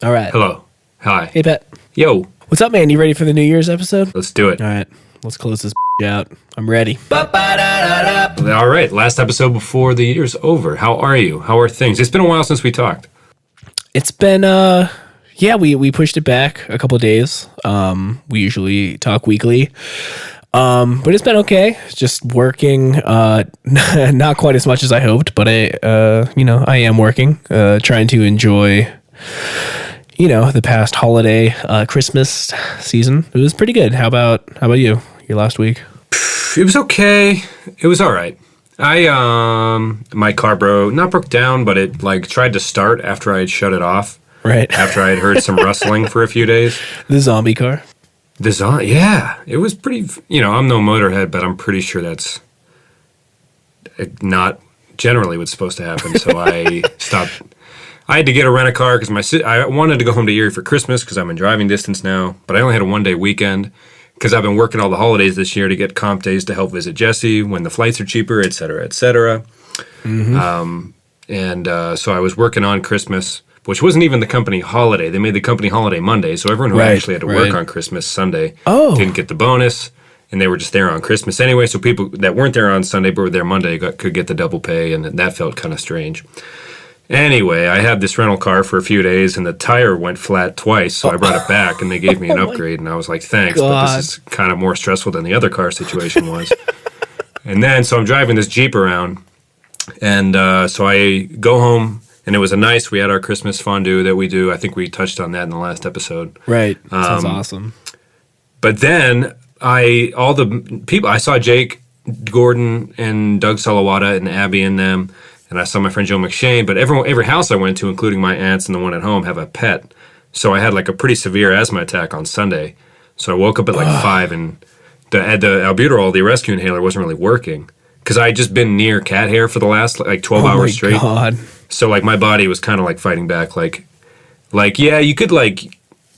All right. Hello. Hi. Hey, Pat. Yo. What's up, man? You ready for the New Year's episode? Let's do it. All right. Let's close this out. I'm ready. All right. Last episode before the year's over. How are you? How are things? It's been a while since we talked. It's been, we pushed it back a couple of days. We usually talk weekly. But it's been okay. Just working, not quite as much as I hoped, but I am working, trying to enjoy, the past holiday, Christmas season. It was pretty good. How about you? Your last week? It was okay. It was all right. My car broke down, but it tried to start after I had shut it off. Right. After I had heard some rustling for a few days. The zombie car? Yeah. It was pretty, I'm no motorhead, but I'm pretty sure that's not generally what's supposed to happen. So I stopped. I had to get a rent-a-car because I wanted to go home to Erie for Christmas because I'm in driving distance now, but I only had a one-day weekend because I've been working all the holidays this year to get comp days to help visit Jesse when the flights are cheaper, et cetera, et cetera. Mm-hmm. So I was working on Christmas, which wasn't even the company holiday. They made the company holiday Monday, so everyone who actually had to work on Christmas Sunday didn't get the bonus, and they were just there on Christmas anyway, so people that weren't there on Sunday but were there Monday could get the double pay, and that felt kind of strange. Anyway, I had this rental car for a few days, and the tire went flat twice, so I brought it back, and they gave me an upgrade, and I was like, thanks, but this is kind of more stressful than the other car situation was. And then, so I'm driving this Jeep around, and so I go home, and it was we had our Christmas fondue that we do. I think we touched on that in the last episode. Right. Sounds awesome. But then, I saw Jake, Gordon, and Doug Salawata, and Abby and them, and I saw my friend Joe McShane, but every house I went to, including my aunts and the one at home, have a pet. So I had a pretty severe asthma attack on Sunday. So I woke up at 5, and the albuterol, the rescue inhaler, wasn't really working. Because I had just been near cat hair for the last 12 hours straight. God. So my body was kind of fighting back. Yeah, you could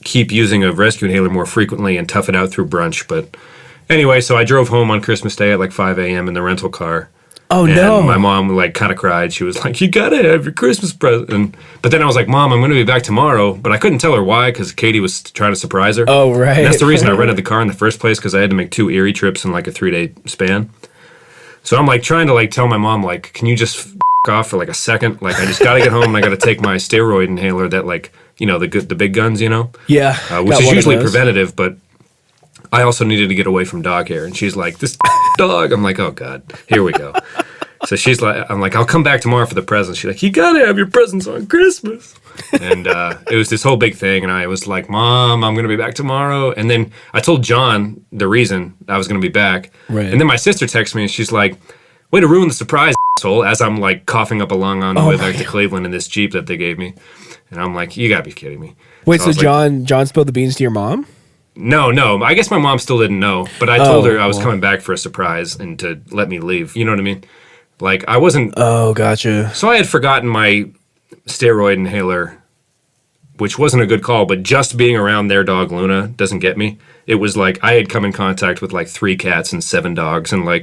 keep using a rescue inhaler more frequently and tough it out through brunch. But anyway, so I drove home on Christmas Day at 5 a.m. in the rental car. Oh, and no. My mom kind of cried. She was like, you got to have your Christmas present. But then I was like, Mom, I'm going to be back tomorrow. But I couldn't tell her why because Katie was trying to surprise her. Oh, right. And that's the reason I rented the car in the first place because I had to make 2 Erie trips in a 3-day span. So I'm trying to tell my mom, can you just off for a second? I just got to get home and I got to take my steroid inhaler that the big guns, Yeah. Which is usually preventative, but I also needed to get away from dog hair. And she's like, this dog. I'm like, oh, God, here we go. So she's like, I'm like, I'll come back tomorrow for the presents. She's like, you got to have your presents on Christmas. And it was this whole big thing. And I was like, Mom, I'm going to be back tomorrow. And then I told John the reason I was going to be back. Right. And then my sister texted me and she's like, way to ruin the surprise, asshole, as I'm coughing up a lung on the way back to Cleveland in this Jeep that they gave me. And I'm like, you got to be kidding me. Wait, so John spilled the beans to your mom? No. I guess my mom still didn't know. But I told her I was coming back for a surprise and to let me leave. You know what I mean? I wasn't... Oh, gotcha. So I had forgotten my steroid inhaler, which wasn't a good call, but just being around their dog, Luna, doesn't get me. It was I had come in contact with 3 cats and 7 dogs in a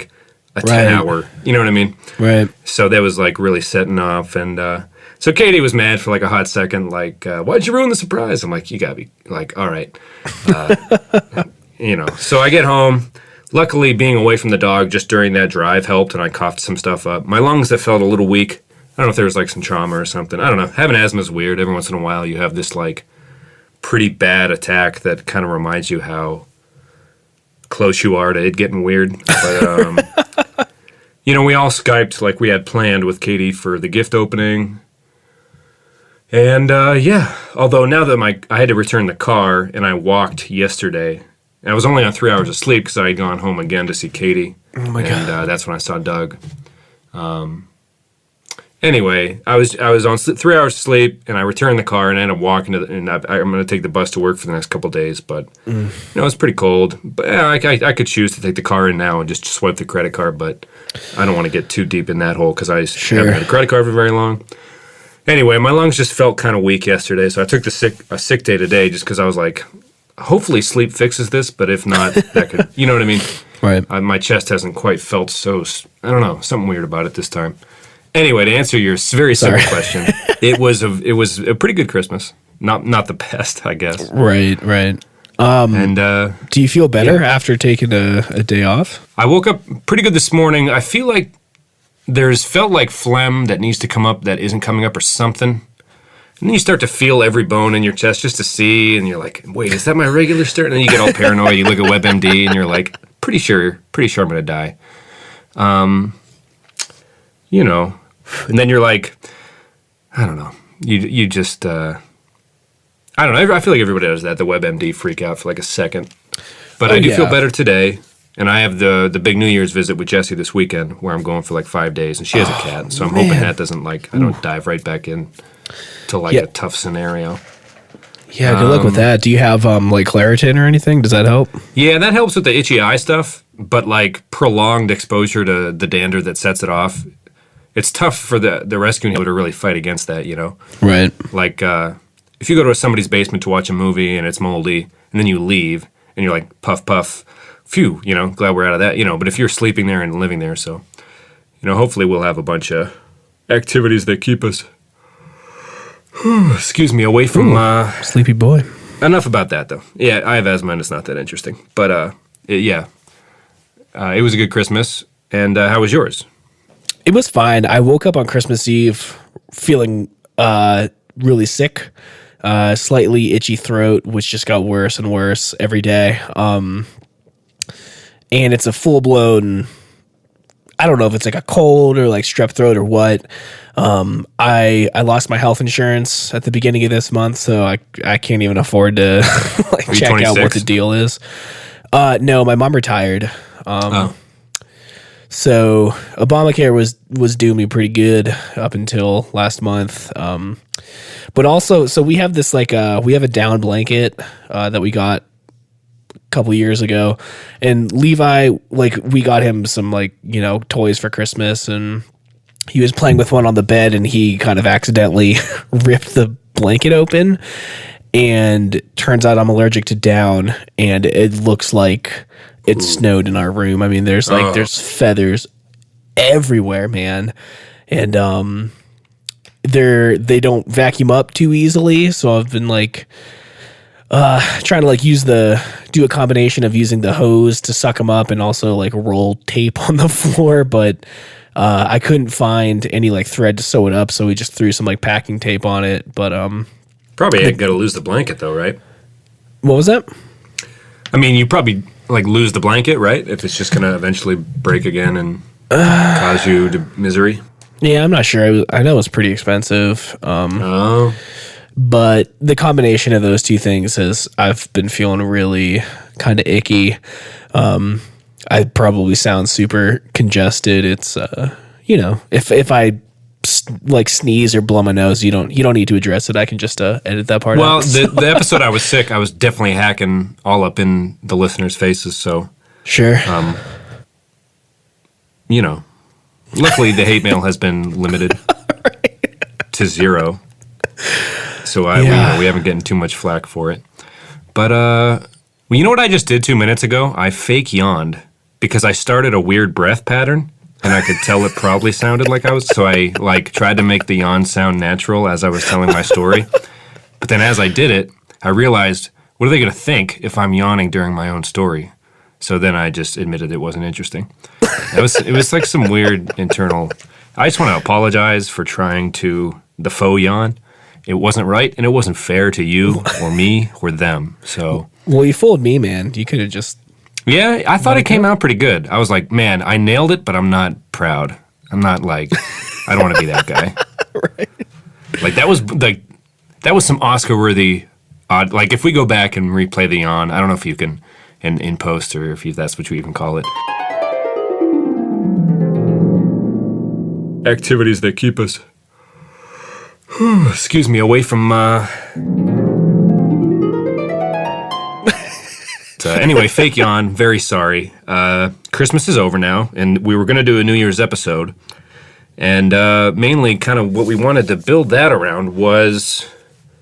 10-hour... You know what I mean? Right. So that was really setting off. And so Katie was mad for a hot second, why'd you ruin the surprise? I'm like, you gotta be... all right. So I get home... Luckily, being away from the dog just during that drive helped, and I coughed some stuff up. My lungs that felt a little weak. I don't know if there was some trauma or something. I don't know. Having asthma is weird. Every once in a while, you have this pretty bad attack that kind of reminds you how close you are to it getting weird. But we all Skyped like we had planned with Katie for the gift opening. And although now that I had to return the car and I walked yesterday. I was only on 3 hours of sleep because I had gone home again to see Katie. Oh, my God. And that's when I saw Doug. Anyway, I was on 3 hours of sleep, and I returned the car, and I ended up walking and I'm going to take the bus to work for the next couple of days. But, it's pretty cold. But I could choose to take the car in now and just swipe the credit card, but I don't want to get too deep in that hole because I haven't had a credit card for very long. Anyway, my lungs just felt kind of weak yesterday, so I took a sick day today just because I was like... Hopefully sleep fixes this, but if not, that could, you know what I mean? Right. My chest hasn't quite felt so, I don't know, something weird about it this time. Anyway, to answer your very simple question, it was a pretty good Christmas. not the best, I guess. Right. And do you feel better after taking a day off? I woke up pretty good this morning. I feel like felt like phlegm that needs to come up that isn't coming up or something. And then you start to feel every bone in your chest just to see, and you're like, wait, is that my regular start? And then you get all paranoid. You look at WebMD, and you're like, pretty sure I'm going to die. You know, and then you're like, I don't know. You just, I don't know. I feel like everybody does that, the WebMD freak out for like a second. But I do feel better today. And I have the big New Year's visit with Jessie this weekend where I'm going for like 5 days. And she has a cat. So I'm hoping that doesn't I don't dive right back in to a tough scenario. Yeah, good luck with that. Do you have like Claritin or anything? Does that help? Yeah, that helps with the itchy eye stuff. But like prolonged exposure to the dander that sets it off, it's tough for the rescue to really fight against that, you know? Right. Like if you go to somebody's basement to watch a movie and it's moldy, and then you leave and you're like, puff, puff, phew, you know, glad we're out of that, you know. But if you're sleeping there and living there, so, you know, hopefully we'll have a bunch of activities that keep us, excuse me, away from... sleepy boy. Enough about that, though. Yeah, I have asthma and it's not that interesting. But, it was a good Christmas. And how was yours? It was fine. I woke up on Christmas Eve feeling really sick. Slightly itchy throat, which just got worse and worse every day. And it's a full-blown, I don't know if it's like a cold or like strep throat or what. I lost my health insurance at the beginning of this month, so I can't even afford to like check 26? Out what the deal is. No, my mom retired. So Obamacare was doing me pretty good up until last month. But also, so we have this we have a down blanket that we got couple years ago, and Levi, we got him some toys for Christmas, and he was playing with one on the bed, and he kind of accidentally ripped the blanket open, and turns out I'm allergic to down, and it looks like it snowed in our room. I mean, there's feathers everywhere, man, and they don't vacuum up too easily, so I've been trying to do a combination of using the hose to suck them up and also roll tape on the floor, but I couldn't find any thread to sew it up, so we just threw some packing tape on it. But probably ain't gonna lose the blanket though, right? What was that? I mean, you probably lose the blanket, right? If it's just gonna eventually break again and cause you misery. Yeah, I'm not sure. I know it's pretty expensive. But the combination of those two things I've been feeling really kind of icky. I probably sound super congested. It's, if I sneeze or blow my nose, you don't need to address it. I can just edit that part out. Well, the episode I was sick, I was definitely hacking all up in the listeners' faces. So sure. Luckily the hate mail has been limited to 0. So we haven't gotten too much flack for it. But, you know what I just did 2 minutes ago? I fake yawned because I started a weird breath pattern, and I could tell it probably sounded like I was. So I tried to make the yawn sound natural as I was telling my story. But then as I did it, I realized, what are they going to think if I'm yawning during my own story? So then I just admitted it wasn't interesting. It was some weird internal. I just want to apologize for trying the faux yawn. It wasn't right, and it wasn't fair to you or me or them. So, well, you fooled me, man. You could have just. Yeah, I thought it came out pretty good. I was like, man, I nailed it, but I'm not proud. I'm not I don't want to be that guy. Right. That was some Oscar-worthy odd. If we go back and replay the yawn, I don't know if you can in post or if that's what you even call it. Activities that keep us. Excuse me, away from... Anyway, fake yawn, very sorry. Christmas is over now, and we were going to do a New Year's episode. And mainly kind of what we wanted to build that around was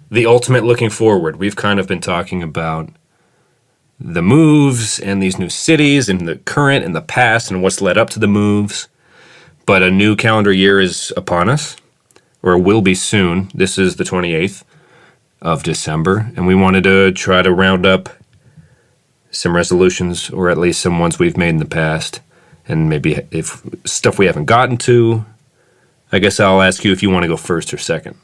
the ultimate looking forward. We've kind of been talking about the moves and these new cities and the current and the past and what's led up to the moves. But a new calendar year is upon us. Or will be soon. This is the 28th. of December, and we wanted to try to round up some resolutions, or at least some ones we've made in the past, and maybe if stuff we haven't gotten to. I guess I'll ask you if you want to go first or second.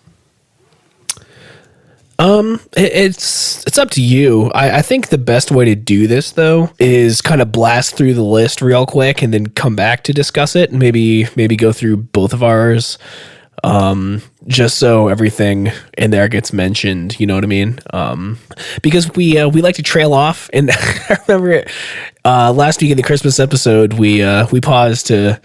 It's up to you. I think the best way to do this, though, is kind of blast through the list real quick and then come back to discuss it, and maybe go through both of ours, just so everything in there gets mentioned. You know what I mean? Because we like to trail off, and I remember last week in the Christmas episode, we paused to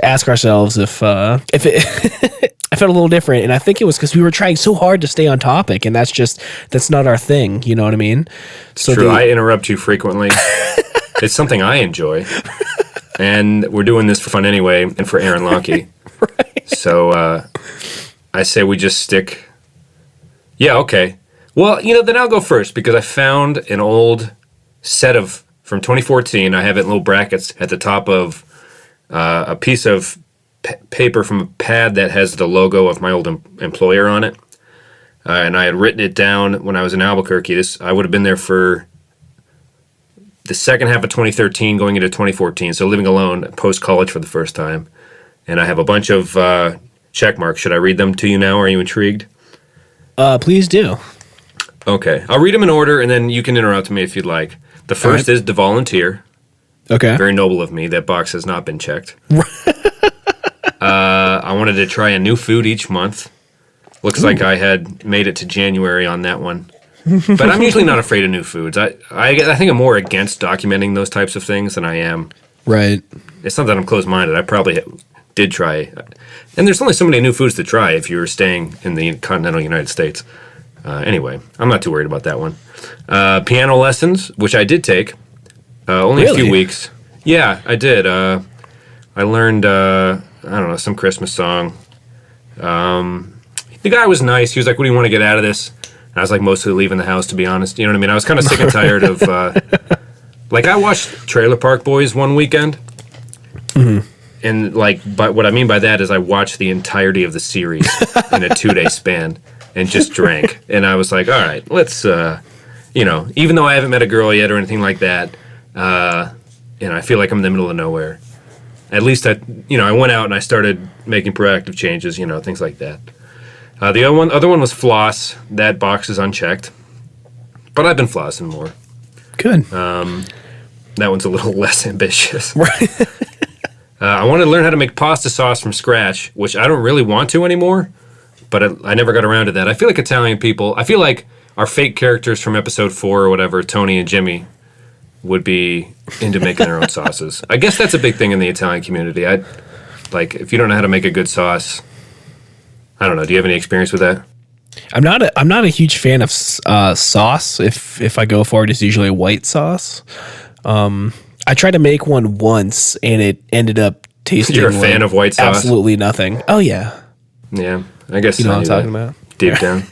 ask ourselves if it. I felt a little different, and I think it was because we were trying so hard to stay on topic, and that's not our thing. You know what I mean? So true. I interrupt you frequently. It's something I enjoy, and we're doing this for fun anyway, and for Aaron Lonkey. Right. So I say we just stick. Yeah. Okay. Well, then I'll go first because I found an old set from 2014. I have it in little brackets at the top of a piece of paper from a pad that has the logo of my old employer on it, and I had written it down when I was in Albuquerque. I would have been there for the second half of 2013 going into 2014, so living alone post-college for the first time, and I have a bunch of check marks. Should I read them to you now? Are you intrigued? Please do. Okay, I'll read them in order, and then you can interrupt me if you'd like. The first is to volunteer. Okay. Very noble of me. That box has not been checked. I wanted to try a new food each month. Looks like I had made it to January on that one. But I'm usually not afraid of new foods. I think I'm more against documenting those types of things than I am. Right. It's not that I'm closed-minded. I probably did try. And there's only so many new foods to try if you're staying in the continental United States. Anyway, I'm not too worried about that one. Piano lessons, which I did take. Only a few weeks. Yeah, I did. I learned... I don't know, some Christmas song. The guy was nice. He was like, what do you want to get out of this? And I was like, mostly leaving the house, to be honest. You know what I mean? I was kind of sick and tired of... I watched Trailer Park Boys one weekend. Mm-hmm. And, but what I mean by that is I watched the entirety of the series in a 2-day span and just drank. And I was like, all right, let's, even though I haven't met a girl yet or anything like that, I feel like I'm in the middle of nowhere. At least I went out and I started making proactive changes, things like that. The other one was floss. That box is unchecked, but I've been flossing more. Good. That one's a little less ambitious. Right. I want to learn how to make pasta sauce from scratch, which I don't really want to anymore, but I never got around to that. I feel like Italian people. I feel like our fake characters from episode 4 or whatever, Tony and Jimmy, would be into making their own sauces. I guess that's a big thing in the Italian community. If you don't know how to make a good sauce, I don't know. Do you have any experience with that? I'm not a huge fan of sauce. If I go for it, it's usually a white sauce. I tried to make one once, and it ended up tasting. You're a fan of white sauce? Absolutely nothing. Oh yeah. Yeah, I guess you know what I'm talking about. Deep down.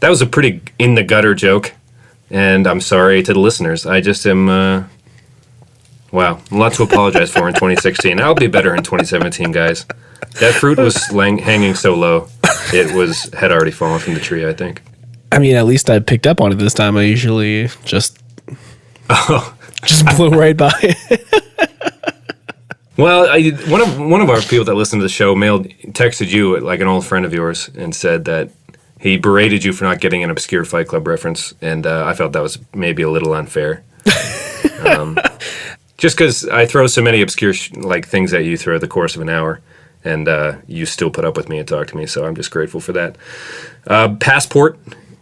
That was a pretty in the gutter joke, and I'm sorry to the listeners. I just am. Wow, a lot to apologize for in 2016. I'll be better in 2017, guys. That fruit was hanging so low, it had already fallen from the tree, I think. I mean, at least I picked up on it this time. I usually just blew right by it. Well, one of our people that listened to the show texted you, like an old friend of yours, and said that he berated you for not getting an obscure Fight Club reference, and I felt that was maybe a little unfair. Just because I throw so many obscure things at you throughout the course of an hour, and you still put up with me and talk to me, so I'm just grateful for that. Passport,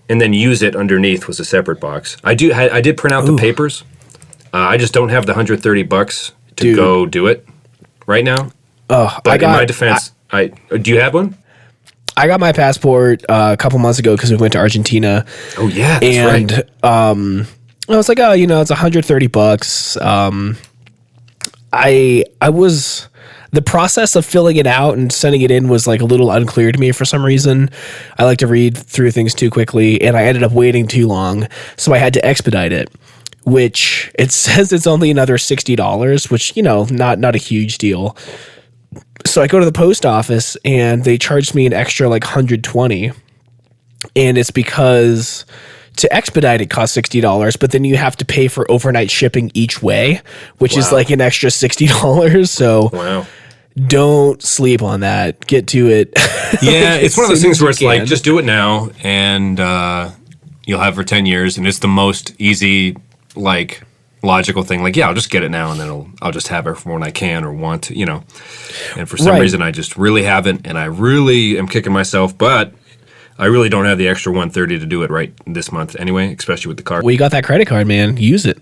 and then use it underneath was a separate box. I did print out the papers. I just don't have the $130 to go do it right now. Oh, but in my defense, do you have one? I got my passport a couple months ago because we went to Argentina. Oh yeah, that's right. I was like, it's $130. The process of filling it out and sending it in was a little unclear to me for some reason. I like to read through things too quickly, and I ended up waiting too long, so I had to expedite it. Which it says it's only another $60, which not a huge deal. So I go to the post office and they charged me an extra like 120. And it's because to expedite it costs $60, but then you have to pay for overnight shipping each way, which is like an extra $60. So don't sleep on that. Get to it. Yeah, it's one of those things where it's like, just do it now and you'll have for 10 years. And it's the most easy, like, logical thing. Like, yeah, I'll just get it now and then I'll just have it for when I can or want to, you know. And for some reason, I just really haven't. And I really am kicking myself, but I really don't have the extra 130 to do it right this month anyway, especially with the car. Well, you got that credit card, man. Use it.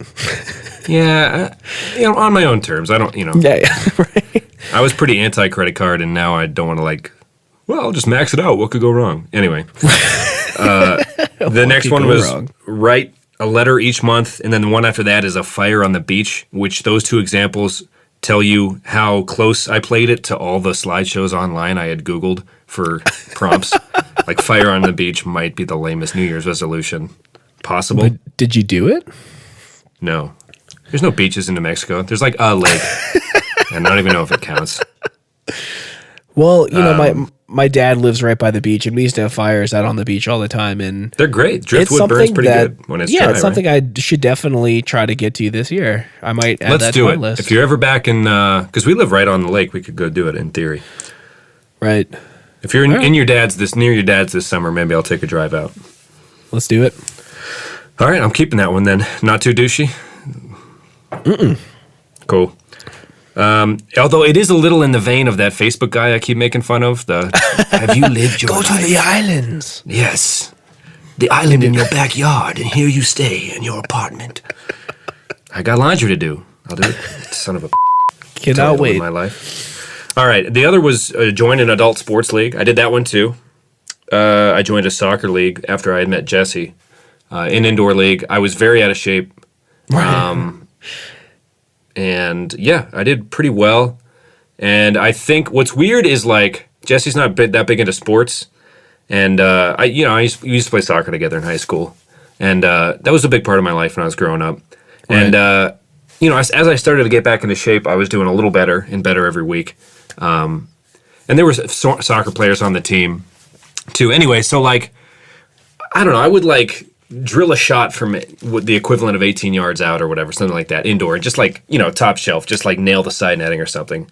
Yeah, you know, on my own terms. I don't, you know. Yeah, right. I was pretty anti-credit card, and now I don't want to, like, well, I'll just max it out. What could go wrong? Anyway. The next one was write a letter each month, and then the one after that is a fire on the beach, which those two examples tell you how close I played it to all the slideshows online I had Googled for prompts. Like, fire on the beach might be the lamest New Year's resolution possible. But did you do it? No. There's no beaches in New Mexico. There's like a lake. And I don't even know if it counts. Well, you know, my dad lives right by the beach, and we used to have fires out on the beach all the time. And they're great. Driftwood burns pretty good when it's dry. Yeah, it's something I should definitely try to get to this year. I might add that to my list. If you're ever back in, because we live right on the lake, we could go do it in theory. Right. If you're near your dad's this summer, maybe I'll take a drive out. Let's do it. All right, I'm keeping that one then. Not too douchey? Cool. Although it is a little in the vein of that Facebook guy I keep making fun of. Have you lived your life? Go to the islands. Yes. The island in your backyard, and here you stay in your apartment. I got laundry to do. I'll do it. Son of a Cannot wait. My life. All right. The other was join an adult sports league. I did that one too. I joined a soccer league after I had met Jesse. An indoor league. I was very out of shape. And yeah, I did pretty well. And I think what's weird is, like, Jesse's not that big into sports. And we used to play soccer together in high school. And that was a big part of my life when I was growing up. Right. And, you know, as I started to get back into shape, I was doing a little better and better every week. And there were soccer players on the team too. Anyway, so, like, I don't know, I would, like, drill a shot from the equivalent of 18 yards out or whatever, something like that, indoor, just, like, you know, top shelf, just, like, nail the side netting or something.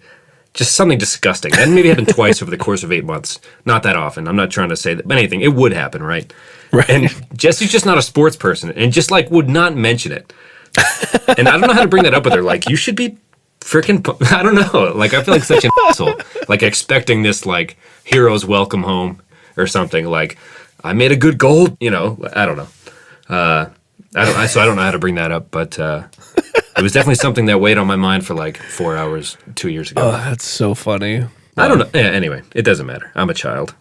Just something disgusting. That maybe happened twice over the course of 8 months. Not that often. I'm not trying to say that, but anything. It would happen, right? Right. And Jesse's just not a sports person and just, like, would not mention it. And I don't know how to bring that up with her. Like, you should be freaking, I don't know. Like, I feel like such an asshole. Like, expecting this, like, hero's welcome home or something. Like, I made a good goal, you know. I don't know. So I don't know how to bring that up, but it was definitely something that weighed on my mind for like 4 hours 2 years ago. Oh, that's so funny. I don't know. Yeah, anyway, it doesn't matter. I'm a child.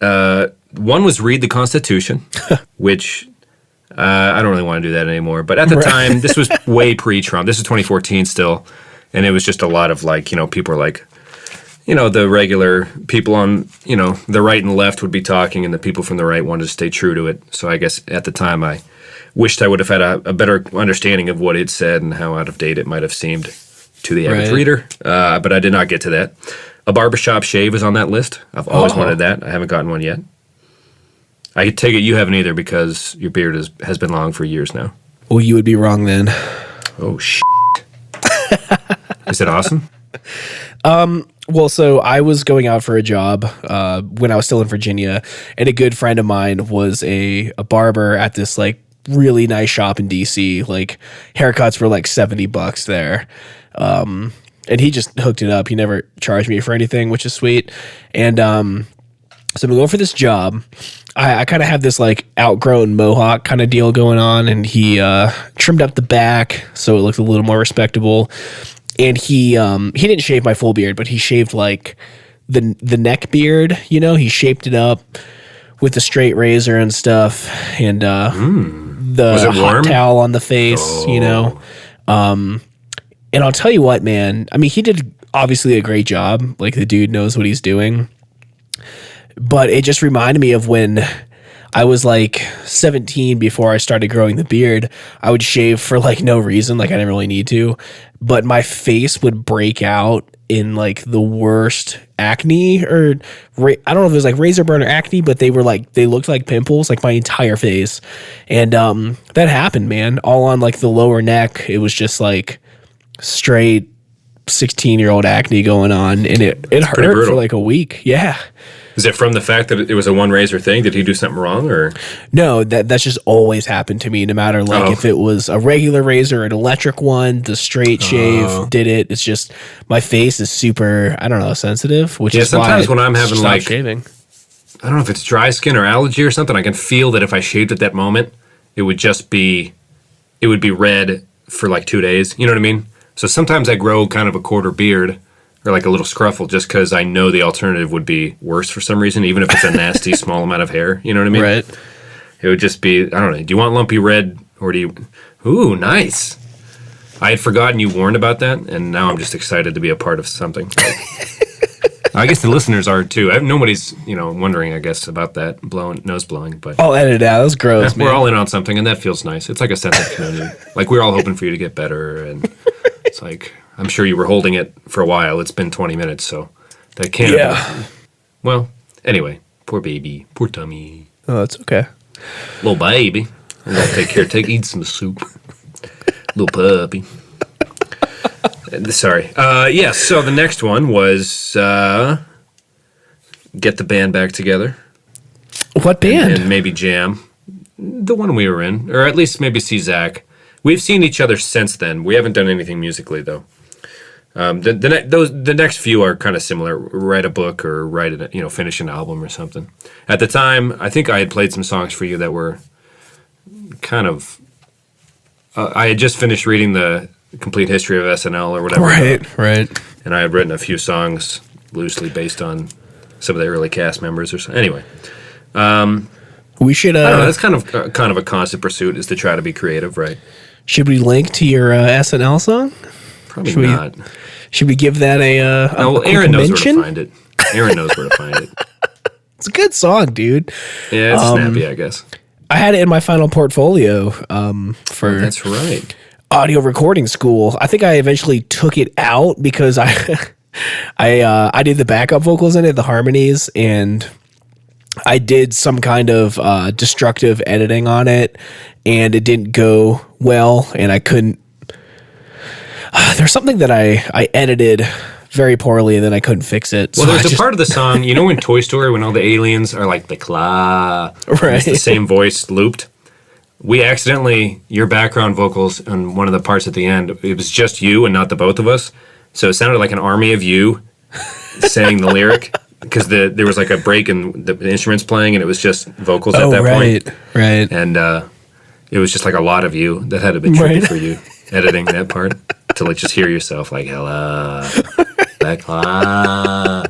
One was read the Constitution, which I don't really want to do that anymore. But at the time, this was way pre-Trump. This is 2014 still, and it was just a lot of, like, you know, people are like, you know, the regular people on, you know, the right and the left would be talking, and the people from the right wanted to stay true to it. So I guess at the time I wished I would have had a better understanding of what it said and how out of date it might have seemed to the average reader. But I did not get to that. A barbershop shave is on that list. I've always wanted that. I haven't gotten one yet. I take it you haven't either because your beard has been long for years now. Well, you would be wrong then. Oh, shit. Is it awesome? Well, so I was going out for a job when I was still in Virginia, and a good friend of mine was a barber at this, like, really nice shop in DC. Like, haircuts were like $70 there. And he just hooked it up. He never charged me for anything, which is sweet. And so I'm going for this job. I kind of have this, like, outgrown mohawk kind of deal going on, and he trimmed up the back so it looked a little more respectable. And he didn't shave my full beard, but he shaved, like, the neck beard, you know? He shaped it up with the straight razor and stuff, and the hot towel on the face, you know? And I'll tell you what, man, I mean, he did obviously a great job. Like, the dude knows what he's doing. But it just reminded me of when I was like 17 before I started growing the beard. I would shave for like no reason, like I didn't really need to. But my face would break out in like the worst acne or I don't know if it was like razor burn or acne, but they looked like pimples, like my entire face. And that happened, man, all on like the lower neck. It was just like straight 16-year-old acne going on, and it hurt for like a week. Yeah. Is it from the fact that it was a one razor thing? Did he do something wrong, or? No, that's just always happened to me. No matter like if it was a regular razor or an electric one, the straight shave did it. It's just my face is super, I don't know, sensitive. Which is sometimes when I'm having like shaving, I don't know if it's dry skin or allergy or something. I can feel that if I shaved at that moment, it would be red for like 2 days. You know what I mean? So sometimes I grow kind of a quarter beard, or like a little scruffle, just because I know the alternative would be worse for some reason, even if it's a nasty small amount of hair. You know what I mean? Right. It would just be, I don't know. Do you want lumpy red, or do you? Ooh, nice. I had forgotten you warned about that, and now I'm just excited to be a part of something. I guess the listeners are too. Nobody's, wondering, I guess, about that nose blowing. But I'll edit it out. That's gross, man. We're all in on something, and that feels nice. It's like a sense of community. Like we're all hoping for you to get better, and it's like, I'm sure you were holding it for a while. It's been 20 minutes, so that can't. Yeah. Well, anyway, poor baby, poor tummy. Oh, that's okay. Little baby. I'm gonna eat some soup. Little puppy. Sorry. Yes. So the next one was get the band back together. What band? And maybe jam. The one we were in, or at least maybe see Zach. We've seen each other since then. We haven't done anything musically though. The next few are kind of similar. Write a book or finish an album or something. At the time, I think I had played some songs for you that were kind of. I had just finished reading the complete history of SNL or whatever. Right. And I had written a few songs loosely based on some of the early cast members or something. Anyway, we should. I don't know. That's kind of a constant pursuit, is to try to be creative, right? Should we link to your SNL song? Probably not. Should we give that a Aaron knows where to find it. Aaron knows where to find it. It's a good song, dude. Yeah, it's snappy, I guess. I had it in my final portfolio for that's right. audio recording school. I think I eventually took it out because I did the backup vocals in it, the harmonies, and I did some kind of destructive editing on it, and it didn't go well, and I couldn't. There's something that I edited very poorly, and then I couldn't fix it. Well, there's a part of the song, in Toy Story when all the aliens are like the claw, right? It's the same voice looped. We accidentally, your background vocals on one of the parts at the end, it was just you and not the both of us. So it sounded like an army of you saying the lyric, because there was like a break in the instruments playing, and it was just vocals at that point. Right. And it was just like a lot of you. That had to be tricky for you, editing that part, to like just hear yourself like, hello, that claw.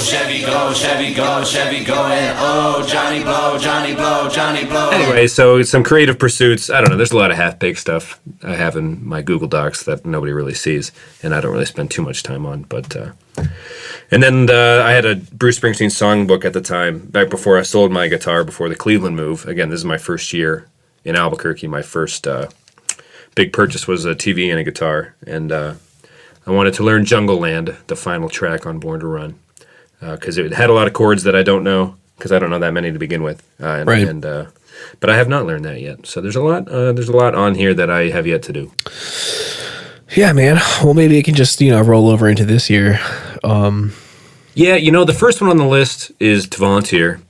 Chevy go, Chevy go, Chevy go, and oh, Johnny blow, Johnny blow, Johnny blow. Anyway, so some creative pursuits. I don't know. There's a lot of half-baked stuff I have in my Google Docs that nobody really sees, and I don't really spend too much time on. But and then I had a Bruce Springsteen songbook at the time, back before I sold my guitar before the Cleveland move. Again, this is my first year in Albuquerque. My first big purchase was a TV and a guitar, and I wanted to learn Jungle Land, the final track on Born to Run. Because it had a lot of chords that I don't know, because I don't know that many to begin with. Right. But I have not learned that yet. So there's a lot on here that I have yet to do. Yeah, man. Well, maybe it can just roll over into this year. Yeah, the first one on the list is to volunteer,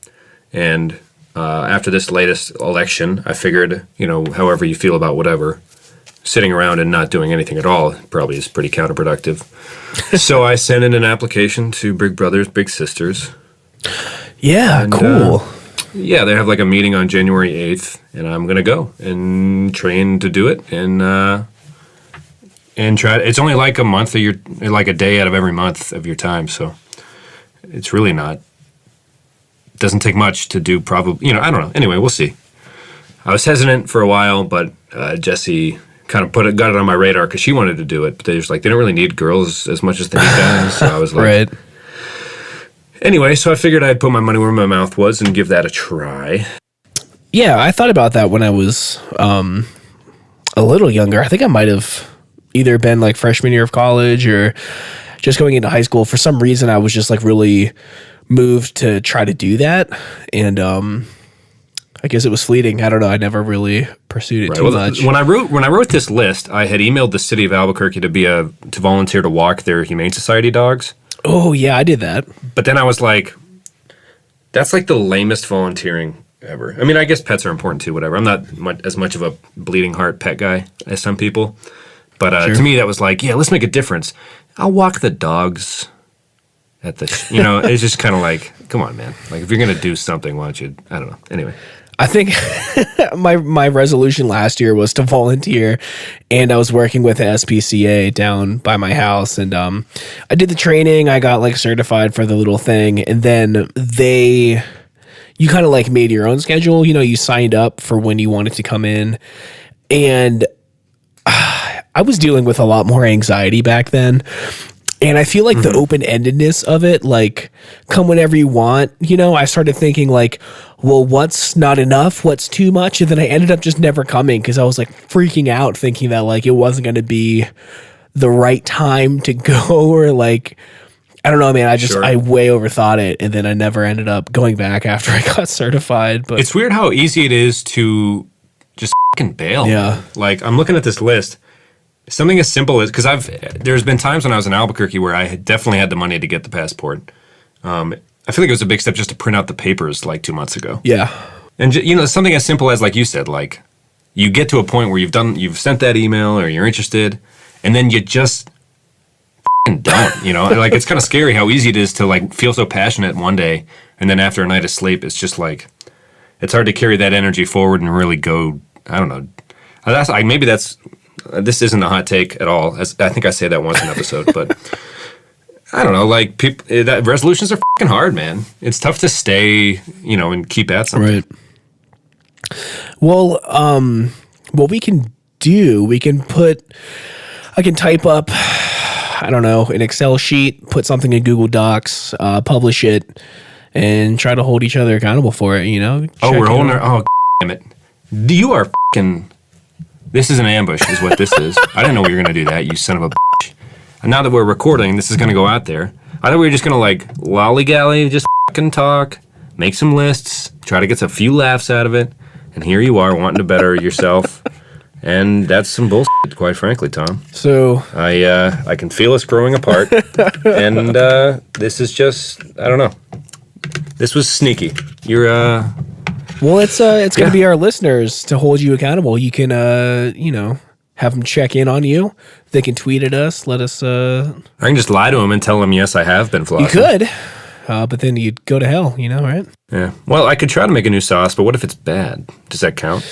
and after this latest election, I figured however you feel about whatever, sitting around and not doing anything at all probably is pretty counterproductive. So I sent in an application to Big Brothers Big Sisters. Yeah, and, cool. Yeah, they have like a meeting on January 8th, and I'm going to go and train to do it and try. It's only like a month of like a day out of every month of your time, so it's really not. It doesn't take much to do probably, I don't know. Anyway, we'll see. I was hesitant for a while, but Jesse kind of got it on my radar because she wanted to do it, but they don't really need girls as much as they need guys. So I was like, right. Anyway, so I figured I'd put my money where my mouth was and give that a try. Yeah, I thought about that when I was a little younger. I think I might have either been like freshman year of college or just going into high school, for some reason, I was just like really moved to try to do that. And I guess it was fleeting. I don't know. I never really pursued it too much. When I wrote this list, I had emailed the city of Albuquerque to volunteer to walk their Humane Society dogs. Oh, yeah, I did that. But then I was like, that's like the lamest volunteering ever. I mean, I guess pets are important too, whatever. I'm not as much of a bleeding heart pet guy as some people. But to me, that was like, yeah, let's make a difference. I'll walk the dogs at the, it's just kind of like, come on, man. Like, if you're going to do something, why don't you, I don't know. Anyway. I think my resolution last year was to volunteer, and I was working with the SPCA down by my house, and I did the training. I got like certified for the little thing, and then you kind of like made your own schedule. You signed up for when you wanted to come in, and I was dealing with a lot more anxiety back then. And I feel like the open-endedness of it, like, come whenever you want, I started thinking, like, well, what's not enough? What's too much? And then I ended up just never coming because I was, like, freaking out thinking that, like, it wasn't going to be the right time to go or, like, I don't know, man. I way overthought it, and then I never ended up going back after I got certified. But it's weird how easy it is to just fucking bail. Yeah. Like, I'm looking at this list. Something as simple as, because there's been times when I was in Albuquerque where I had definitely had the money to get the passport. I feel like it was a big step just to print out the papers like 2 months ago. Yeah. And something as simple as, like you said, like you get to a point where you've sent that email or you're interested, and then you just don't, like it's kind of scary how easy it is to like feel so passionate one day, and then after a night of sleep, it's just like, it's hard to carry that energy forward and really go, I don't know. This isn't a hot take at all. I think I say that once an episode, but I don't know. Like that resolutions are fucking hard, man. It's tough to stay, and keep at something. Right. Well, what we can do, I can type up, I don't know, an Excel sheet, put something in Google Docs, publish it, and try to hold each other accountable for it. We're holding our. Oh, damn it! You are fucking. This is an ambush, is what this is. I didn't know we were going to do that, you son of a bitch. And now that we're recording, this is going to go out there. I thought we were just going to, like, lollygally, just fucking talk, make some lists, try to get a few laughs out of it, and here you are wanting to better yourself. And that's some bullshit, quite frankly, Tom. So I can feel us growing apart, and this is just, I don't know. This was sneaky. You're, Well, it's going to be our listeners to hold you accountable. You can, have them check in on you. They can tweet at us. Let us. I can just lie to them and tell them, yes, I have been flossing. You could, but then you'd go to hell, right? Yeah. Well, I could try to make a new sauce, but what if it's bad? Does that count?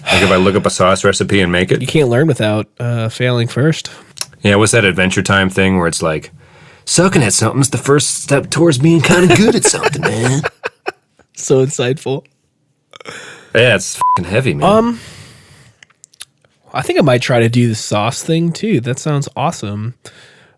Like if I look up a sauce recipe and make it? You can't learn without failing first. Yeah, what's that Adventure Time thing where it's like, sucking at something's the first step towards being kind of good at something, man. So insightful. Yeah, it's fucking heavy, man. I think I might try to do the sauce thing too. That sounds awesome.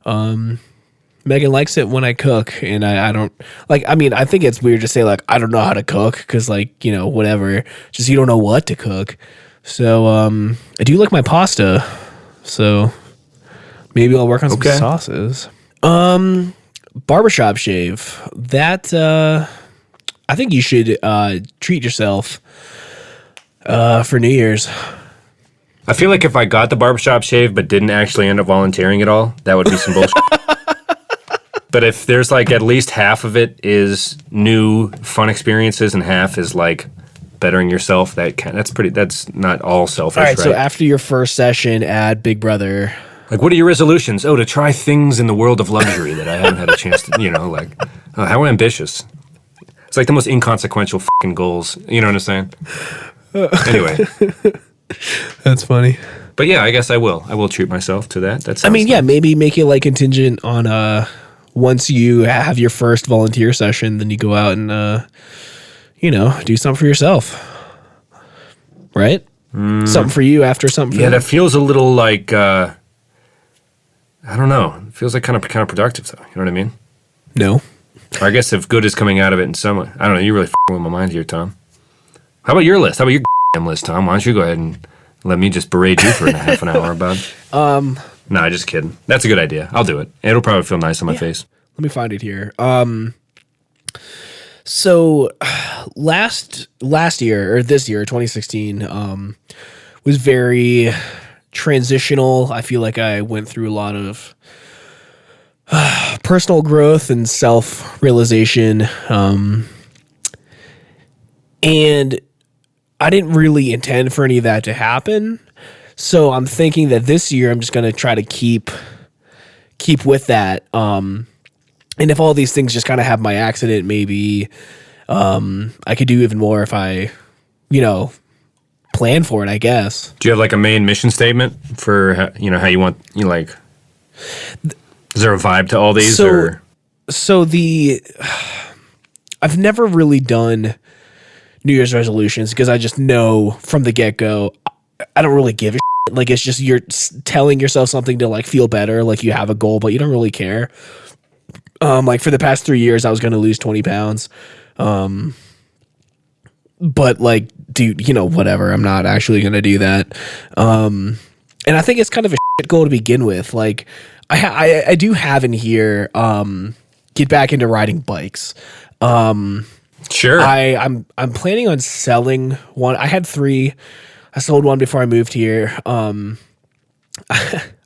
Megan likes it when I cook, and I don't like. I mean, I think it's weird to say like I don't know how to cook because like whatever. Just you don't know what to cook. So I do like my pasta. So maybe I'll work on some sauces. Barbershop shave. That I think you should treat yourself for New Year's. I feel like if I got the barbershop shave but didn't actually end up volunteering at all, that would be some bullshit. But if there's like at least half of it is new fun experiences and half is like bettering yourself, that's not all selfish, all right, right? So after your first session, add Big Brother. Like, what are your resolutions? Oh, to try things in the world of luxury that I haven't had a chance to, how ambitious. It's like the most inconsequential fucking goals. You know what I'm saying? Anyway. That's funny. But yeah, I guess I will. I will treat myself to that. Maybe make it like contingent on once you have your first volunteer session, then you go out and do something for yourself. Right? Something for you after something for them. them. That feels a little like I don't know. It feels like kind of productive though. You know what I mean? No. I guess if good is coming out of it in some way. I don't know. You're really with my mind here, Tom. How about your list? How about your list, Tom? Why don't you go ahead and let me just berate you for half an hour about it? Nah, just kidding. That's a good idea. I'll do it. It'll probably feel nice on my face. Let me find it here. So last year, or this year, 2016, was very transitional. I feel like I went through a lot of personal growth and self-realization. And I didn't really intend for any of that to happen. So I'm thinking that this year I'm just going to try to keep with that. And if all these things just kind of have my accident, maybe I could do even more if I, plan for it, I guess. Do you have like a main mission statement for, how you want, is there a vibe to all these? I've never really done New Year's resolutions because I just know from the get-go, I don't really give a shit. Like, it's just you're telling yourself something to like feel better, like you have a goal, but you don't really care. Like for the past 3 years, I was going to lose 20 pounds. But like, dude, whatever. I'm not actually going to do that. And I think it's kind of a shit goal to begin with. Like, I do have in here, get back into riding bikes. Sure. I'm planning on selling one. I had 3. I sold one before I moved here. I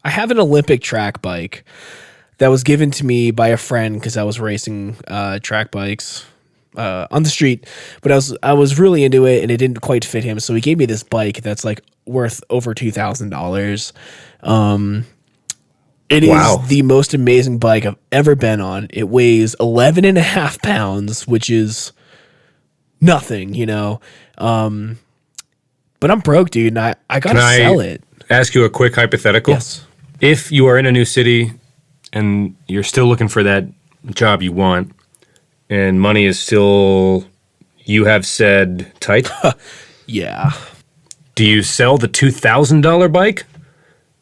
have an Olympic track bike that was given to me by a friend because I was racing track bikes on the street, but I was really into it and it didn't quite fit him. So he gave me this bike that's like worth over $2,000. It is the most amazing bike I've ever been on. It weighs 11.5 pounds, which is nothing, but I'm broke, dude, and I gotta sell it. Ask you a quick hypothetical? Yes. If you are in a new city and you're still looking for that job you want, and money is still, you have said, tight? Yeah. Do you sell the $2,000 bike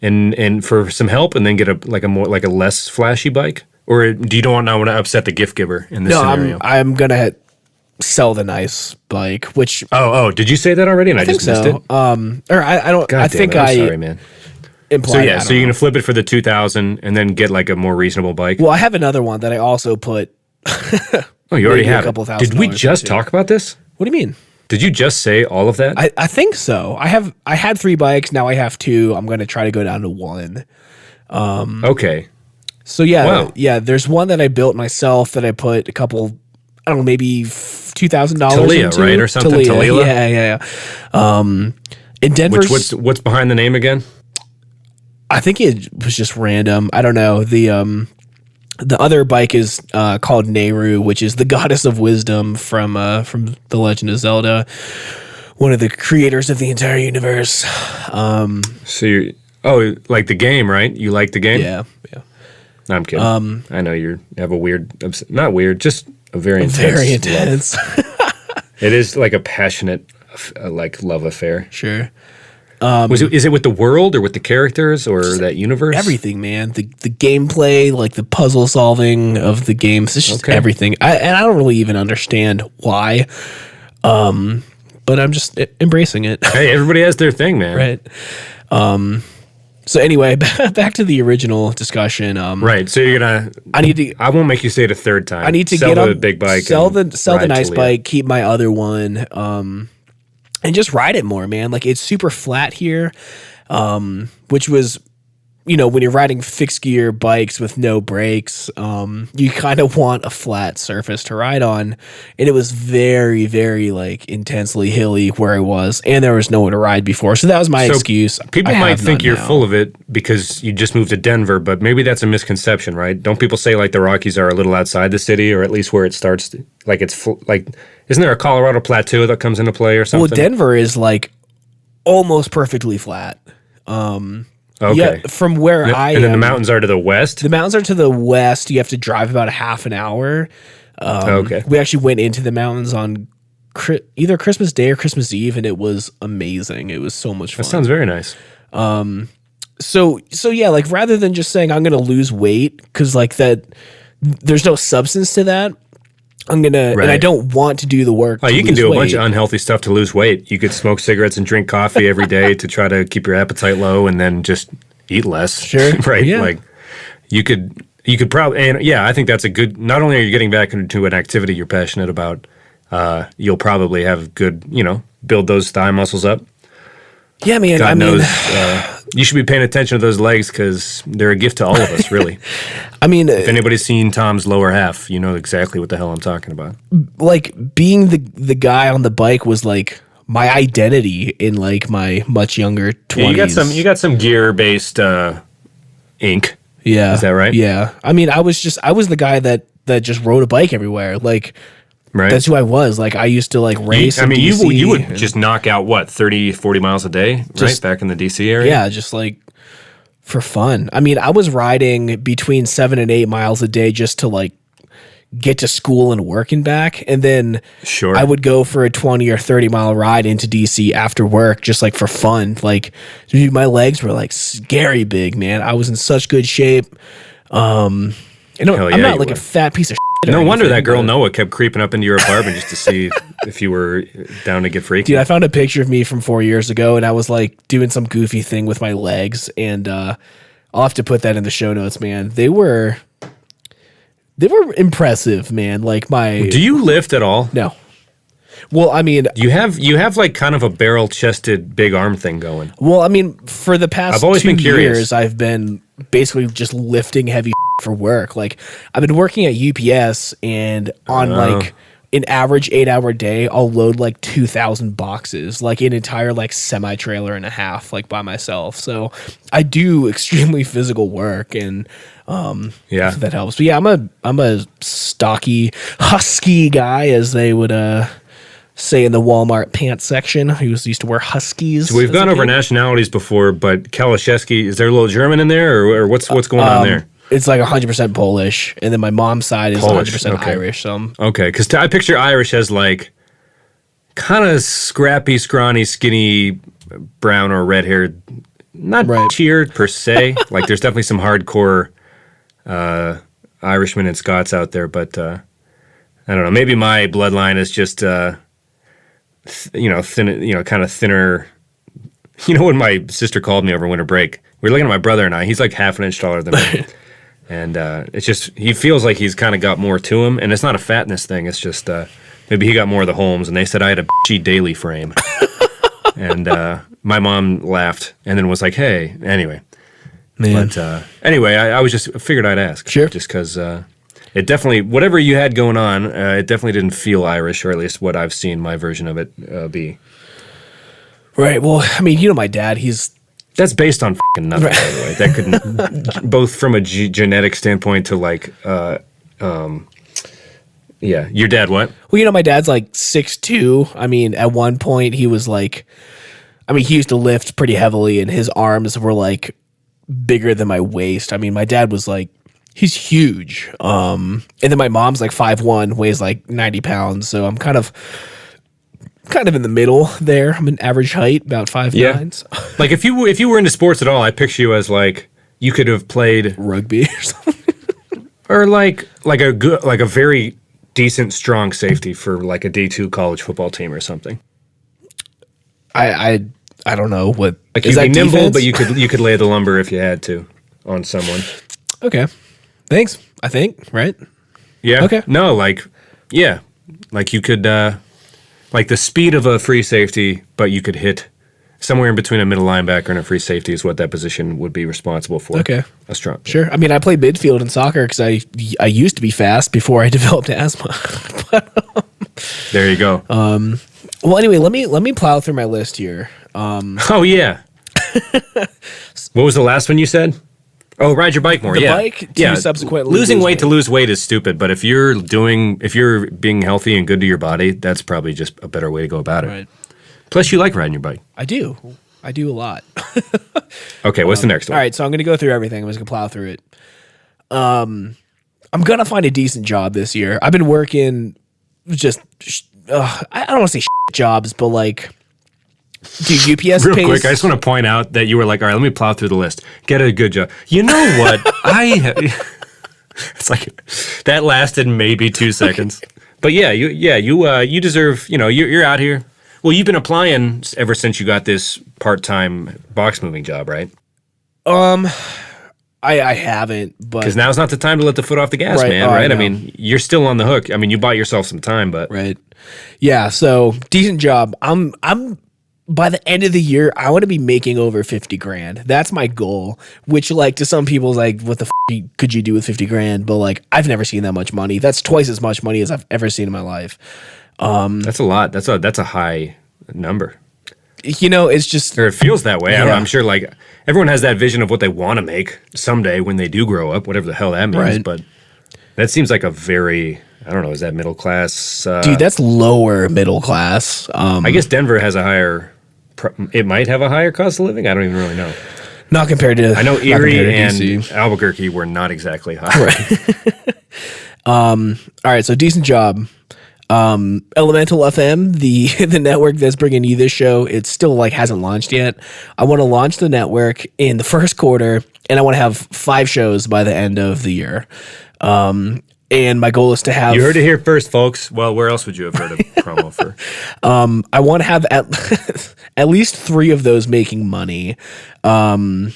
and for some help, and then get a less flashy bike, or do you don't want to upset the gift giver in this scenario? I'm gonna sell the nice bike, which did you say that already? And I just missed it. Or I don't. God, I think I'm sorry, man. Implied. So you're gonna flip it for the 2,000 and then get like a more reasonable bike. Well, I have another one that I also put. You already have it. Did we just talk about this? What do you mean? Did you just say all of that? I think so. I had 3 bikes. Now I have 2. I'm gonna try to go down to 1. Okay. So yeah. There's one that I built myself that I put a couple. I don't know, maybe $2,000 Talia, into, right, or something. Talia. Yeah. In Denver, what's behind the name again? I think it was just random. I don't know. The other bike is called Nehru, which is the goddess of wisdom from The Legend of Zelda, one of the creators of the entire universe. So like the game, right? You like the game? Yeah. No, I'm kidding. I know you have a weird, not weird, just a very intense. It is like a passionate, love affair. Sure. Is it with the world or with the characters or that universe? Everything, man. The gameplay, like the puzzle solving of the games. It's just everything. And I don't really even understand why. But I'm just embracing it. Hey, everybody has their thing, man. Right. So anyway, back to the original discussion. Right. So you're gonna. I won't make you say it a third time. I need to sell get the big bike. Sell the nice bike. Keep my other one. And just ride it more, man. Like, it's super flat here, which was, when you're riding fixed gear bikes with no brakes, you kind of want a flat surface to ride on. And it was very, very intensely hilly where I was, and there was nowhere to ride before. So that was my excuse. People might think you're full of it because you just moved to Denver, but maybe that's a misconception, right? Don't people say the Rockies are a little outside the city, or at least where it starts? Isn't there a Colorado plateau that comes into play or something? Well, Denver is almost perfectly flat. Okay. Yeah, from where I am. And then the mountains are to the west? The mountains are to the west. You have to drive about a half an hour. Okay. We actually went into the mountains on either Christmas Day or Christmas Eve, and it was amazing. It was so much fun. That sounds very nice. So yeah, rather than just saying I'm going to lose weight, because that there's no substance to that, I'm going to, and I don't want to do the work. Oh, you can do a bunch of unhealthy stuff to lose weight. You could smoke cigarettes and drink coffee every day to try to keep your appetite low, and then just eat less. Sure. Right? Yeah. Like you could probably, and yeah, I think that's a good, not only are you getting back into an activity you're passionate about, you'll probably have good, build those thigh muscles up. Yeah, man. God knows, you should be paying attention to those legs because they're a gift to all of us, really. I mean, if anybody's seen Tom's lower half, you know exactly what the hell I'm talking about. Like being the guy on the bike was like my identity in like my much younger 20s. Yeah, you got some gear based ink. Yeah. Is that right? Yeah. I mean, I was the guy that just rode a bike everywhere. Like, right. That's who I was. Like, I used to like race. You would just knock out what, 30, 40 miles a day, right? Back in the DC area? Yeah, just like for fun. I mean, I was riding between 7 and 8 miles a day just to like get to school and work and back. And then I would go for a 20 or 30 mile ride into DC after work, just like for fun. Like, dude, my legs were like scary big, man. I was in such good shape. I'm not like a fat piece of shit. No wonder that girl Noah kept creeping up into your apartment just to see if you were down to get freaky. Dude, I found a picture of me from 4 years ago, and I was like doing some goofy thing with my legs, and I'll have to put that in the show notes, man. They were impressive, man. Like Do you lift at all? No. Well, I mean, you have like kind of a barrel-chested big arm thing going. Well, I mean, for the past I've always 2 been curious. years, I've been basically just lifting heavy for work. Like, I've been working at UPS, and on like an average 8-hour day, I'll load like 2,000 boxes, like an entire like semi-trailer and a half, like by myself. So I do extremely physical work, and if that helps. But yeah, I'm a stocky, husky guy, as they would say in the Walmart pants section. Who used to wear Huskies. So we've gone over nationalities before, but Kalashevsky, is there a little German in there, or what's going on there? It's like 100% Polish, and then my mom's side is 100% Irish. So okay, because I picture Irish as like kind of scrappy, scrawny, skinny, brown or red haired, not cheered per se. Like there's definitely some hardcore Irishmen and Scots out there, but I don't know. Maybe my bloodline is just thin, kind of thinner. You know, when my sister called me over winter break, we were looking at my brother and I. He's like half an inch taller than me. And it's just, he feels like he's kind of got more to him. And it's not a fatness thing. It's just maybe he got more of the Holmes. And they said I had a bitchy daily frame. And my mom laughed and then was like, hey, anyway. Man. But anyway, I was just figured I'd ask. Sure. Just because it definitely, whatever you had going on, it definitely didn't feel Irish, or at least what I've seen my version of it be. Right. Well, I mean, my dad, that's based on fucking nothing, by the way. That couldn't, both from a genetic standpoint to like, your dad what? Well, my dad's like 6'2". I mean, at one point he was like, he used to lift pretty heavily, and his arms were like bigger than my waist. I mean, my dad was like, he's huge. And then my mom's like 5'1", weighs like 90 pounds. So I'm kind of in the middle there. I'm an average height, about 5'9". Yeah. Like if you were into sports at all, I picture you as like you could have played rugby or something, or like a very decent strong safety for like a D2 college football team or something. I don't know what. Like you'd be nimble, but you could lay the lumber if you had to on someone. Okay, thanks. I think right. Yeah. Okay. No, like you could. Like the speed of a free safety, but you could hit somewhere in between a middle linebacker and a free safety is what that position would be responsible for. Okay. A strong. Sure. I mean, I play midfield in soccer because I used to be fast before I developed asthma. There you go. Well, anyway, let me plow through my list here. Oh yeah. What was the last one you said? Oh, ride your bike more. The bike. Subsequently losing weight to lose weight is stupid, but if you're being healthy and good to your body, that's probably just a better way to go about it. Right. Plus, you like riding your bike. I do a lot. Okay, what's the next one? All right, so I'm going to go through everything. I'm just going to plow through it. I'm going to find a decent job this year. I've been working just I don't want to say jobs, but like. Dude, UPS Real pays. Quick, I just want to point out that you were like, all right, let me plow through the list. Get a good job. You know what? It's like that lasted maybe 2 seconds. But yeah, you deserve, you're out here. Well, you've been applying ever since you got this part-time box moving job, right? I haven't, but because now's not the time to let the foot off the gas, Right. man. Oh, I Right? I know. mean, you're still on the hook. I mean, you bought yourself some time, but right. Yeah, so decent job. I'm by the end of the year, I want to be making over 50 grand. That's my goal, which like to some people is like, what the could you do with 50 grand? But like, I've never seen that much money. That's twice as much money as I've ever seen in my life. that's a lot. That's a high number. You know, it's just, Or it feels that way. I don't know, Yeah. I'm sure like everyone has that vision of what they want to make someday when they do grow up, whatever the hell that means. Right. But that seems like a very, I don't know, is that middle class? dude, that's lower middle class. I guess Denver has a higher, it might have a higher cost of living. I don't even really know. Not compared to, I know not compared Erie to and DC. Albuquerque were not exactly high. All right, so decent job. Elemental FM, the network that's bringing you this show, it still like hasn't launched yet. I want to launch the network in the first quarter, and I want to have 5 shows by the end of the year. And my goal is to have. You heard it here first, folks. Well, where else would you have heard a promo for? I want to have at least 3 of those making money. You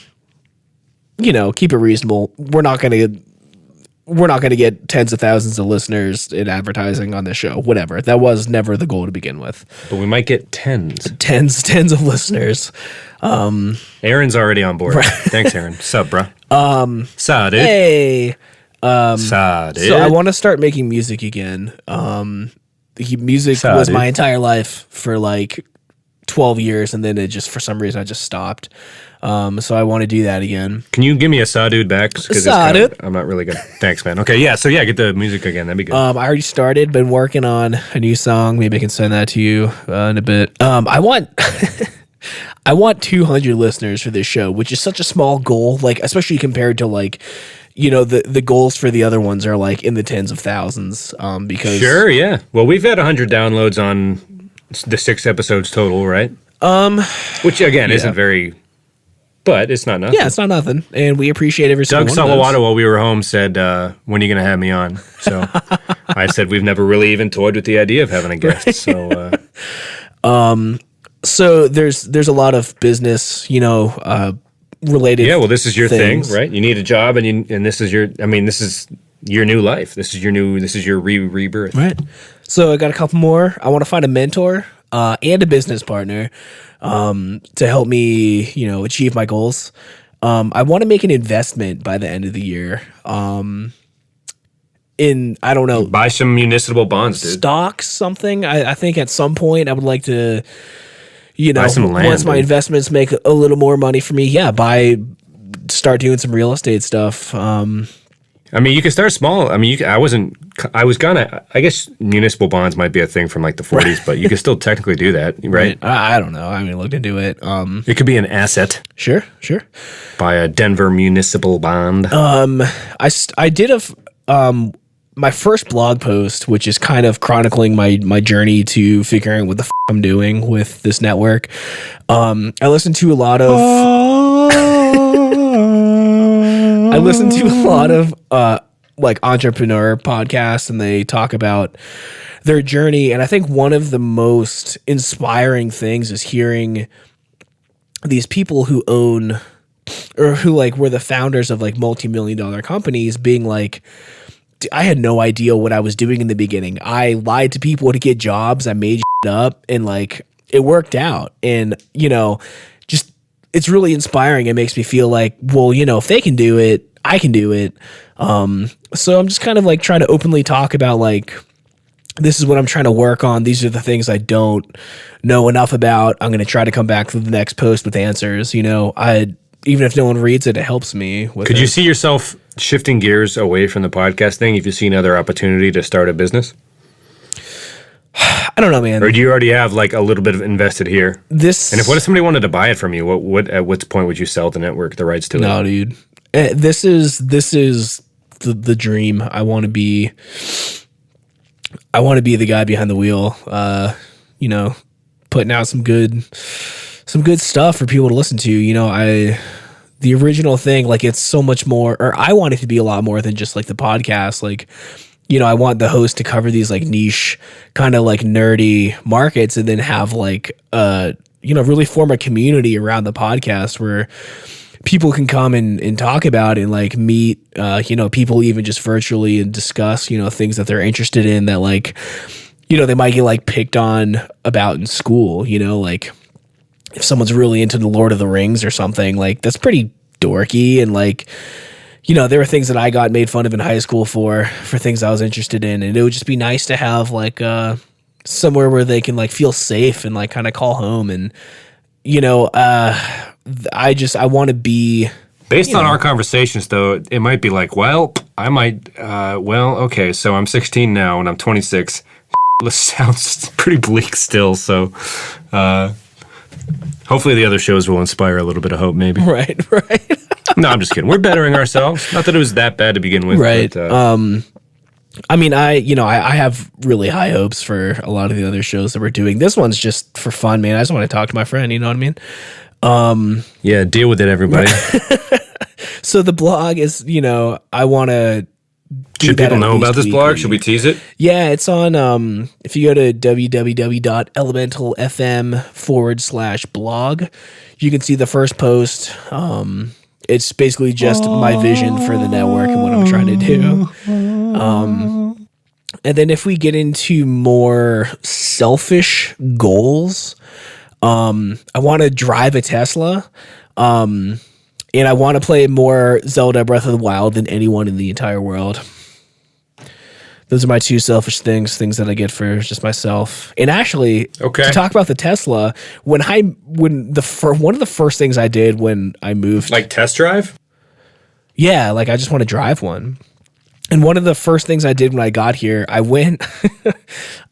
know, keep it reasonable. We're not gonna get tens of thousands of listeners in advertising on this show. Whatever. That was never the goal to begin with. But we might get tens. Tens of listeners. Aaron's already on board. Thanks, Aaron. Sup, bro? Sa, dude. Hey. Sa, dude. So I want to start making music again. Music was dude. my entire life for like 12 years, and then it just, for some reason, I just stopped. So I want to do that again. Can you give me a sa, dude, back? 'Cause Sa, dude. I'm not really good. Thanks, man. Okay, yeah. So yeah, get the music again. That'd be good. I already started, been working on a new song. Maybe I can send that to you in a bit. I want I want 200 listeners for this show, which is such a small goal, like especially compared to like, you know, the goals for the other ones are like in the tens of thousands. Because Sure, yeah. Well, we've had 100 downloads on the 6 episodes total, right? Which again isn't very, but it's not nothing. yeah, it's not nothing, and we appreciate every Doug single one of those. Salawato, while we were home, said, "When are you going to have me on?" So I said, "We've never really even toyed with the idea of having a guest." So So there's a lot of business, you know, related. yeah, well, this is your things. thing, right? You need a job, and this is your. I mean, this is your new life. This is your rebirth. Right. So I got a couple more. I want to find a mentor and a business partner to help me, you know, achieve my goals. I want to make an investment by the end of the year. In, I don't know, Buy some municipal bonds, dude. stocks, something. I think at some point I would like to, you know, Buy some land, once my dude. investments make a little more money for me, start doing some real estate stuff. I mean, you can start small. I mean, I guess municipal bonds might be a thing from like the 40s, but you can still technically do that, right? I don't know. I mean, looked into it. It could be an asset. Sure. Buy a Denver municipal bond. I did my first blog post, which is kind of chronicling my journey to figuring out what the I'm doing with this network. I listened to a lot of like entrepreneur podcasts, and they talk about their journey. And I think one of the most inspiring things is hearing these people who own or who like were the founders of like multi-million-dollar companies being like, I had no idea what I was doing in the beginning. I lied to people to get jobs. I made shit up, and like it worked out. And, you know, just it's really inspiring. It makes me feel like, well, you know, if they can do it, I can do it. So I'm just kind of like trying to openly talk about like, this is what I'm trying to work on. These are the things I don't know enough about. I'm going to try to come back to the next post with answers. You know, even if no one reads it, it helps me with Could it. you see yourself shifting gears away from the podcast thing if you see another opportunity to start a business? I don't know, man. Or do you already have like a little bit of invested here? And what if somebody wanted to buy it from you? At what point would you sell the network, the rights to it? No, dude. This is the dream. I want to be the guy behind the wheel. You know, putting out some good stuff for people to listen to. You know, the original thing, like it's so much more, or I want it to be a lot more than just like the podcast. Like, you know, I want the host to cover these like niche kind of like nerdy markets, and then have like, you know, really form a community around the podcast where, people can come and talk about and like meet, people even just virtually and discuss, things that they're interested in that like, they might get like picked on about in school, like if someone's really into the Lord of the Rings or something, like that's pretty dorky. And like, there were things that I got made fun of in high school for things I was interested in. And it would just be nice to have like somewhere where they can like feel safe and like kind of call home. And, I want to be... Based on our conversations, though, it might be like, well, I might, okay, so I'm 16 now and I'm 26. This sounds pretty bleak still, so hopefully the other shows will inspire a little bit of hope, maybe. Right. No, I'm just kidding. We're bettering ourselves. Not that it was that bad to begin with. Right. But, I have really high hopes for a lot of the other shows that we're doing. This one's just for fun, man. I just want to talk to my friend, you know what I mean? Yeah, deal with it, everybody. So the blog is, I want to... Should people know about this blog? Should we tease it? Yeah, it's on, if you go to www.elementalfm.com/blog, you can see the first post. It's basically just my vision for the network and what I'm trying to do. And then if we get into more selfish goals, I want to drive a Tesla. And I want to play more Zelda Breath of the Wild than anyone in the entire world. Those are my two selfish things that I get for just myself. And actually, to talk about the Tesla, one of the first things I did when I moved, like test drive? Yeah, like I just want to drive one. And one of the first things I did when I got here, I went on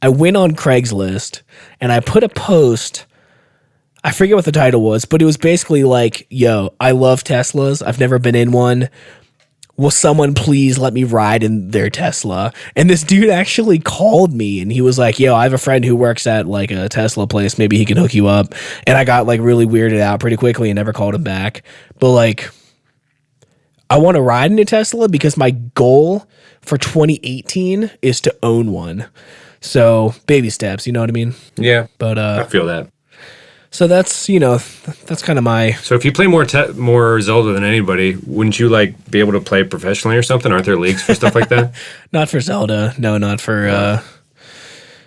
Craigslist and I put a post. I forget what the title was, but it was basically like, yo, I love Teslas. I've never been in one. Will someone please let me ride in their Tesla? And this dude actually called me and he was like, yo, I have a friend who works at like a Tesla place. Maybe he can hook you up. And I got like really weirded out pretty quickly and never called him back. But like, I want to ride in a Tesla because my goal for 2018 is to own one. So baby steps, you know what I mean? Yeah. But I feel that. So that's, that's kind of my... So if you play more Zelda than anybody, wouldn't you like be able to play professionally or something? Aren't there leagues for stuff like that? Not for Zelda. No, not for You're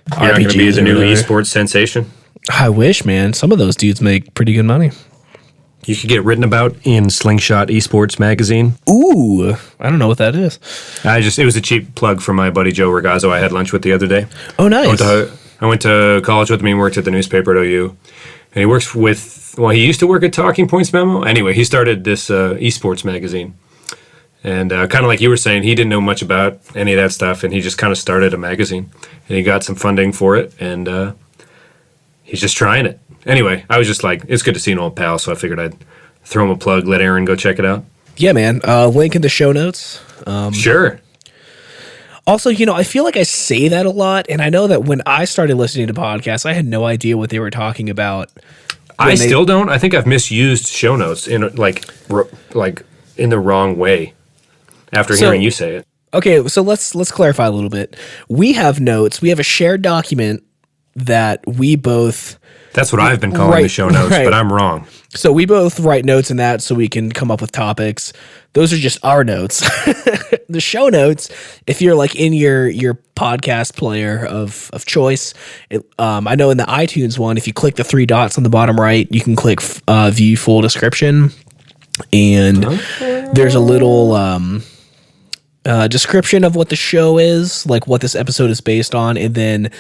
not going to be the new esports sensation? I wish, man. Some of those dudes make pretty good money. You could get written about in Slingshot Esports magazine. Ooh, I don't know what that is. It was a cheap plug for my buddy Joe Ragazzo I had lunch with the other day. Oh, nice. I went to college with him. He worked at the newspaper at OU. And he works he used to work at Talking Points Memo. Anyway, he started this esports magazine. And kind of like you were saying, he didn't know much about any of that stuff. And he just kind of started a magazine. And he got some funding for it. And he's just trying it. Anyway, I was just like, it's good to see an old pal. So I figured I'd throw him a plug, let Aaron go check it out. Yeah, man. Link in the show notes. Sure. Also, I feel like I say that a lot, and I know that when I started listening to podcasts, I had no idea what they were talking about. I still don't. I think I've misused show notes in like in the wrong way after hearing you say it. Okay, so let's clarify a little bit. We have notes. We have a shared document that we both... That's what I've been calling the show notes, but I'm wrong. So we both write notes in that so we can come up with topics. Those are just our notes. The show notes, if you're like in your podcast player of choice, I know in the iTunes one, if you click the three dots on the bottom right, you can click view full description. And there's a little description of what the show is, like what this episode is based on, and then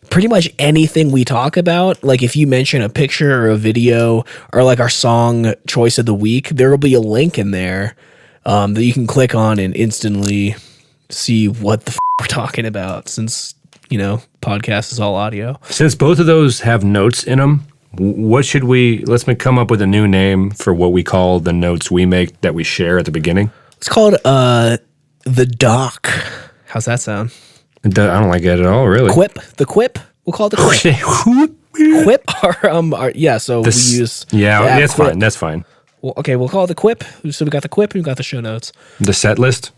pretty much anything we talk about, like if you mention a picture or a video or like our song choice of the week, there will be a link in there that you can click on and instantly see what the we're talking about, since, podcast is all audio. Since both of those have notes in them, let's come up with a new name for what we call the notes we make that we share at the beginning. It's called the doc. How's that sound? I don't like it at all, really. Quip. The quip. We'll call it the quip. Quip? So we use... Yeah, that's fine. That's fine. Well, okay, we'll call it the quip. So we got the quip and we got the show notes. The set list?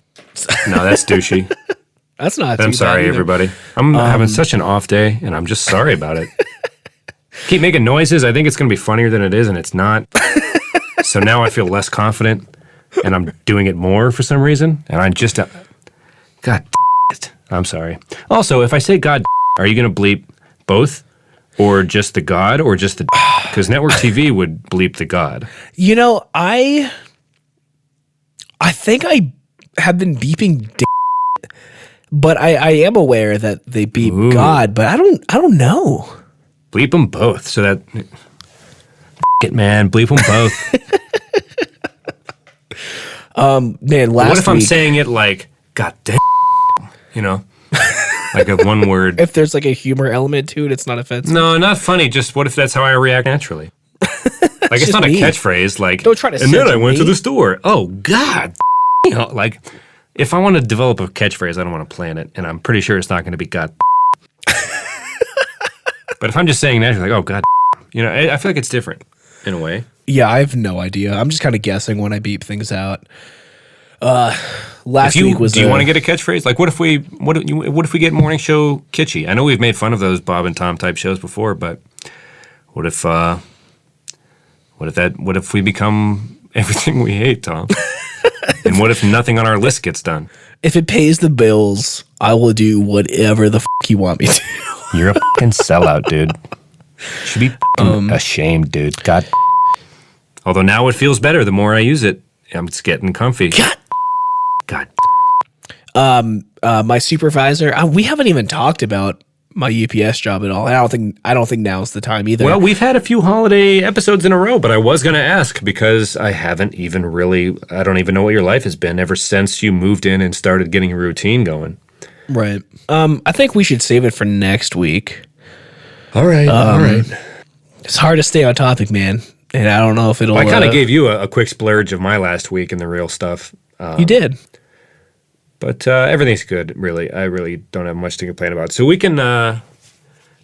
No, that's douchey. That's not I'm sorry, everybody. I'm having such an off day, and I'm just sorry about it. Keep making noises. I think it's going to be funnier than it is, and it's not. So now I feel less confident, and I'm doing it more for some reason. And I just, God, it. I'm sorry. Also, if I say God, are you going to bleep both, or just the God, or just the? Because network TV would bleep the God. You know, I think I have been beeping, but I am aware that they beep God, but I don't know. Bleep them both, so that it, man, bleep them both. Man, last what if I'm week, saying it like God damn, like a one word? if there's like a humor element to it, it's not offensive. No, not funny. Just what if that's how I react naturally? Like it's not me. a catchphrase. Like Don't try to. And then I went to the store. Oh God, like if I want to develop a catchphrase, I don't want to plan it, and I'm pretty sure it's not going to be God. But if I'm just saying naturally, like, oh God, I feel like it's different in a way. Yeah, I have no idea. I'm just kind of guessing when I beep things out. Last week was. Do you want to get a catchphrase? Like, what if we get morning show kitschy? I know we've made fun of those Bob and Tom type shows before, but what if we become everything we hate, Tom? And what if nothing on our list gets done? If it pays the bills, I will do whatever the you want me to. You're a fucking sellout, dude. You should be ashamed, dude. God. Although now it feels better the more I use it. I'm just getting comfy. God. My supervisor. We haven't even talked about my UPS job at all. I don't think now's the time either. Well, we've had a few holiday episodes in a row, but I was going to ask because I don't even know what your life has been ever since you moved in and started getting a routine going. Right. I think we should save it for next week. All right. All right. It's hard to stay on topic, man. And I don't know if it'll... I kind of gave you a quick splurge of my last week and the real stuff. You did. But everything's good, really. I really don't have much to complain about. So we can...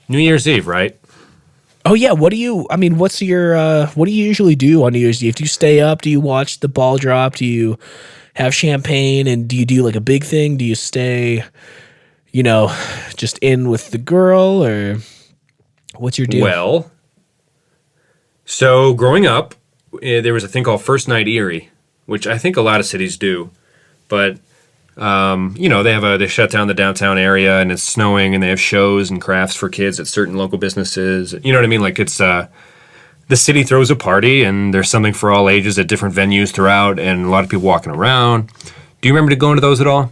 New Year's Eve, right? Oh, yeah. What do you usually do on New Year's Eve? Do you stay up? Do you watch the ball drop? Do you have champagne? And do you do like a big thing? Do you stay, just in with the girl? Or what's your deal? Well... So growing up, there was a thing called First Night Erie, which I think a lot of cities do. But, they shut down the downtown area and it's snowing and they have shows and crafts for kids at certain local businesses. You know what I mean? Like it's, the city throws a party and there's something for all ages at different venues throughout and a lot of people walking around. Do you remember going to those at all?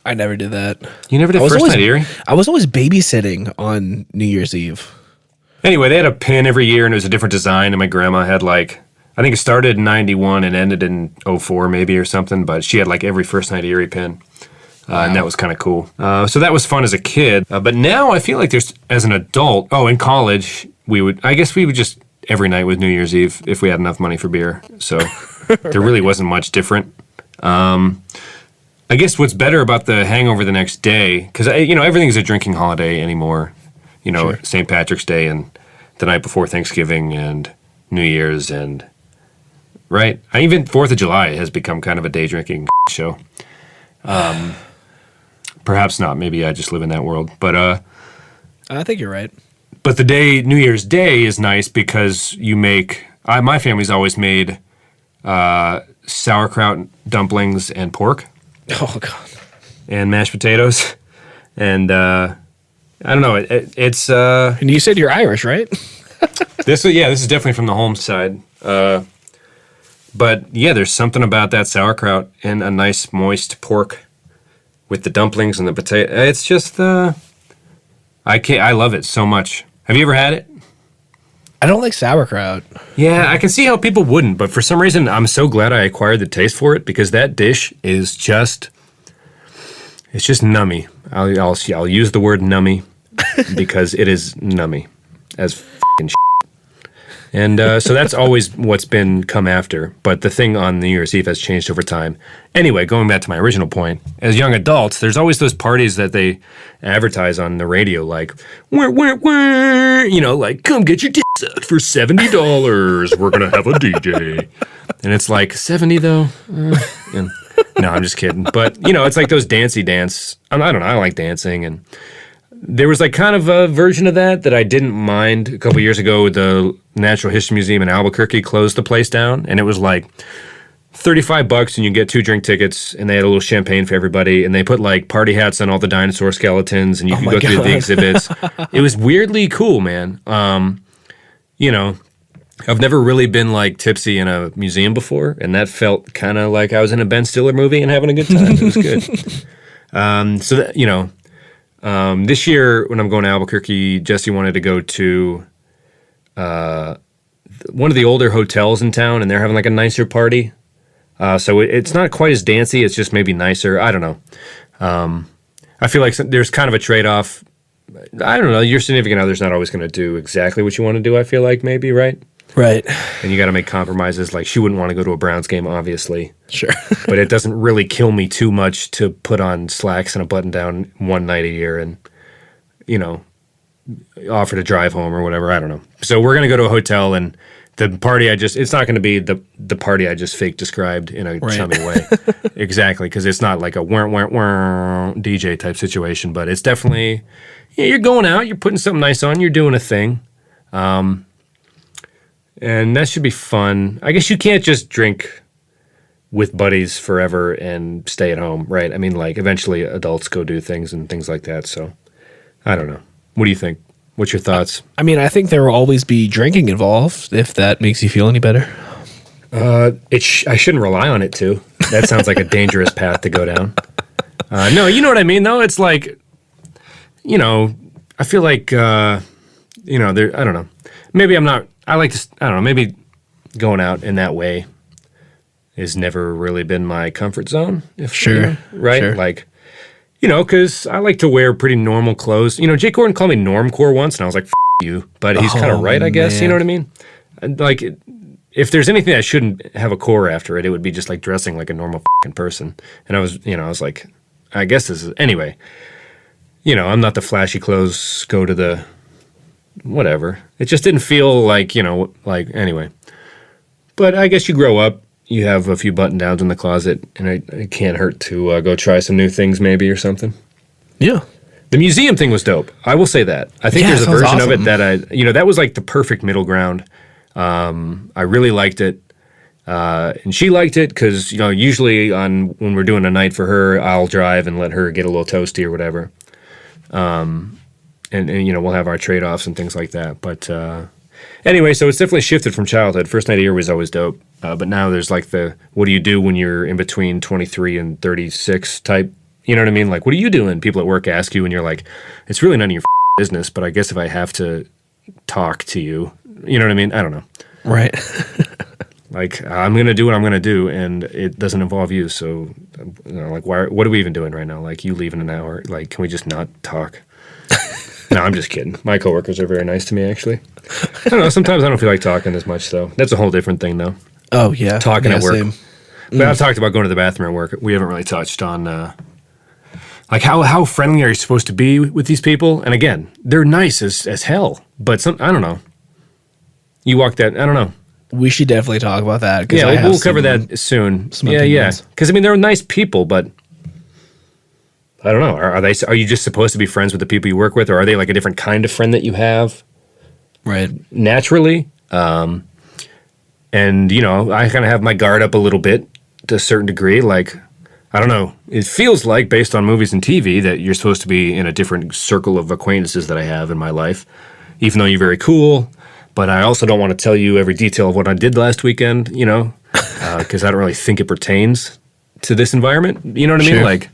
I never did that. You never did First Night Erie? I was always babysitting on New Year's Eve. Anyway, they had a pin every year, and it was a different design, and my grandma had, I think it started in 91 and ended in 04 maybe or something, but she had, every First Night Erie pin, and that was kind of cool. So that was fun as a kid, but now I feel like there's, as an adult, in college, we would just, every night was New Year's Eve if we had enough money for beer, so there really wasn't much different. I guess what's better about the hangover the next day, because, everything's a drinking holiday anymore. Sure. St. Patrick's Day and the night before Thanksgiving and New Year's and, right? Even 4th of July has become kind of a day drinking show. Perhaps not. Maybe I just live in that world. But I think you're right. But New Year's Day is nice because my family's always made sauerkraut, dumplings, and pork. Oh, God. And mashed potatoes. And, I don't know. It's and you said you're Irish, right? This is definitely from the home side. But yeah, there's something about that sauerkraut and a nice moist pork with the dumplings and the potato. It's just I love it so much. Have you ever had it? I don't like sauerkraut. Yeah, I can see how people wouldn't, but for some reason I'm so glad I acquired the taste for it because that dish is just nummy. I'll use the word nummy. Because it is nummy as f***ing shit. And so that's always what's been come after. But the thing on New Year's Eve has changed over time. Anyway, going back to my original point, as young adults, there's always those parties that they advertise on the radio like, come get your tits out for $70. We're going to have a DJ. And it's like, 70 though? No, I'm just kidding. But, it's like those dancey dance. I don't know. I like dancing and... There was like kind of a version of that I didn't mind. A couple years ago, the Natural History Museum in Albuquerque closed the place down, and it was like $35 and you get 2 drink tickets, and they had a little champagne for everybody, and they put like party hats on all the dinosaur skeletons, and you could go through the exhibits. It was weirdly cool, man. You know, I've never really been like tipsy in a museum before, and that felt kind of like I was in a Ben Stiller movie and having a good time. It was good. So that, you know, this year when I'm going to Albuquerque, Jesse wanted to go to one of the older hotels in town, and they're having like a nicer party. So it's not quite as dancey. It's just maybe nicer. I don't know. I feel like there's kind of a trade-off. I don't know. Your significant other's not always going to do exactly what you want to do, I feel like, maybe, right? Right. And you got to make compromises. Like, she wouldn't want to go to a Browns game, obviously. Sure. But it doesn't really kill me too much to put on slacks and a button-down one night a year and, you know, offer to drive home or whatever. I don't know. So we're going to go to a hotel, and the party it's not going to be the party I just fake described in a chummy way. Exactly, because it's not like a DJ type situation, but it's definitely, you're going out, you're putting something nice on, you're doing a thing. And that should be fun. I guess you can't just drink with buddies forever and stay at home, right? I mean, like, eventually adults go do things and things like that. So, I don't know. What do you think? What's your thoughts? I mean, I think there will always be drinking involved, if that makes you feel any better. I shouldn't rely on it, too. That sounds like a dangerous path to go down. No, you know what I mean, though? It's like, you know, I feel like, you know, I don't know. Maybe I'm not, I don't know, maybe going out in that way has never really been my comfort zone. Sure. You know, right? Sure. Like, you know, because I like to wear pretty normal clothes. You know, Jake Gordon called me Normcore once, and I was like, F you. But he's kind of right, I guess. Man. You know what I mean? Like, if there's anything that shouldn't have a core after it, it would be just like dressing like a normal person. And I was like, I guess this is, anyway. You know, I'm not the flashy clothes, go to the whatever. It just didn't feel like, you know, like, anyway. But I guess you grow up, you have a few button downs in the closet, and it can't hurt to go try some new things maybe or something. Yeah. The museum thing was dope. I will say that. I think there's a version of it that that was like the perfect middle ground. I really liked it. And she liked it because, you know, usually when we're doing a night for her, I'll drive and let her get a little toasty or whatever. And you know, we'll have our trade-offs and things like that. But anyway, so it's definitely shifted from childhood. First night of year was always dope. But now there's like what do you do when you're in between 23 and 36 type, you know what I mean? Like, what are you doing? People at work ask you, and you're like, it's really none of your business, but I guess if I have to talk to you, you know what I mean? I don't know. Right. Like, I'm going to do what I'm going to do, and it doesn't involve you. So, you know, like, what are we even doing right now? Like, you leave in an hour. Like, can we just not talk? No, I'm just kidding. My coworkers are very nice to me, actually. I don't know. Sometimes I don't feel like talking as much, though. That's a whole different thing, though. Oh, yeah. Talking at work. Same. But I've talked about going to the bathroom at work. We haven't really touched on, like, how friendly are you supposed to be with these people? And again, they're nice as hell. But I don't know. You walk that, I don't know. We should definitely talk about that. Yeah, we'll cover that soon. Yeah. Because, I mean, they're nice people, but I don't know. Are you just supposed to be friends with the people you work with, or are they like a different kind of friend that you have? Right. Naturally. And, you know, I kind of have my guard up a little bit to a certain degree. Like, I don't know. It feels like, based on movies and TV, that you're supposed to be in a different circle of acquaintances that I have in my life, even though you're very cool. But I also don't want to tell you every detail of what I did last weekend, you know, because I don't really think it pertains to this environment. You know what I mean? Like,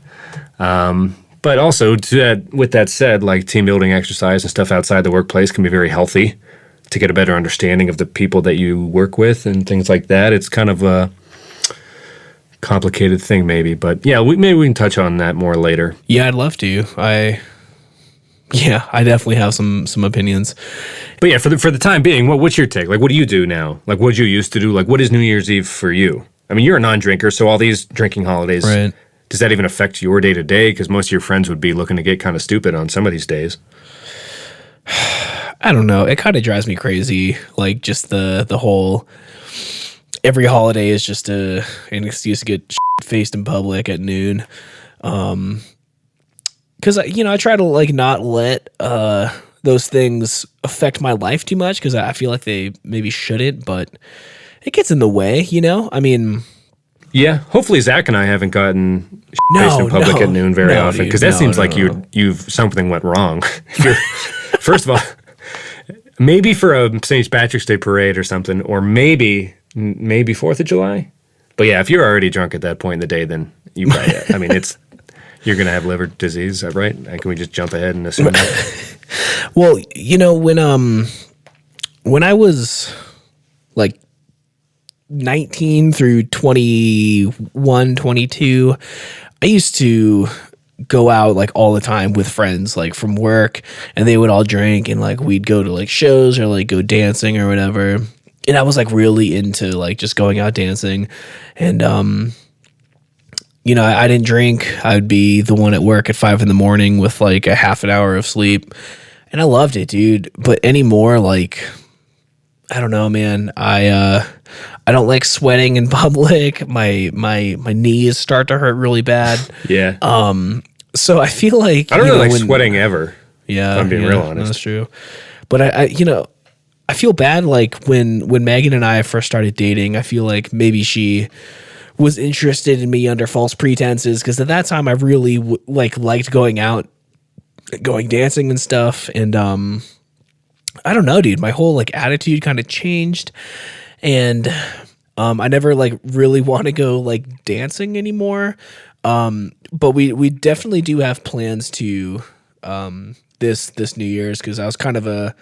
but also, with that said, like, team building exercise and stuff outside the workplace can be very healthy to get a better understanding of the people that you work with and things like that. It's kind of a complicated thing, maybe. But yeah, maybe we can touch on that more later. Yeah, I'd love to. I definitely have some opinions. But yeah, for the time being, what's your take? Like, what do you do now? Like, what did you used to do? Like, what is New Year's Eve for you? I mean, you're a non-drinker, so all these drinking holidays, right. Does that even affect your day-to-day? Because most of your friends would be looking to get kind of stupid on some of these days. I don't know. It kind of drives me crazy. Like, just the whole, every holiday is just an excuse to get faced in public at noon. because I try to like not let those things affect my life too much because I feel like they maybe shouldn't, but it gets in the way, I mean, yeah. Hopefully, Zach and I haven't gotten faced in public at noon very often because that seems like you've something went wrong. First of all, maybe for a St. Patrick's Day parade or something, or maybe 4th of July. But yeah, if you're already drunk at that point in the day, then you probably, I mean, you're going to have liver disease, right? Can we just jump ahead and assume that? Well, when I was like 19 through 21, 22, I used to go out like all the time with friends like from work, and they would all drink, and like we'd go to like shows or like go dancing or whatever. And I was like really into like just going out dancing, and I didn't drink. I'd be the one at work at 5 a.m. with like a half an hour of sleep, and I loved it, dude. But anymore, like, I don't know, man. I don't like sweating in public. My knees start to hurt really bad. Yeah. So I feel like I don't really like sweating ever. Yeah, if I'm being real honest. That's true. But I feel bad like when Megan and I first started dating. I feel like maybe she was interested in me under false pretenses because at that time I really liked going out, going dancing and stuff. And I don't know, dude. My whole like attitude kind of changed, and I never like really want to go like dancing anymore. But we definitely do have plans to this New Year's because I was kind of a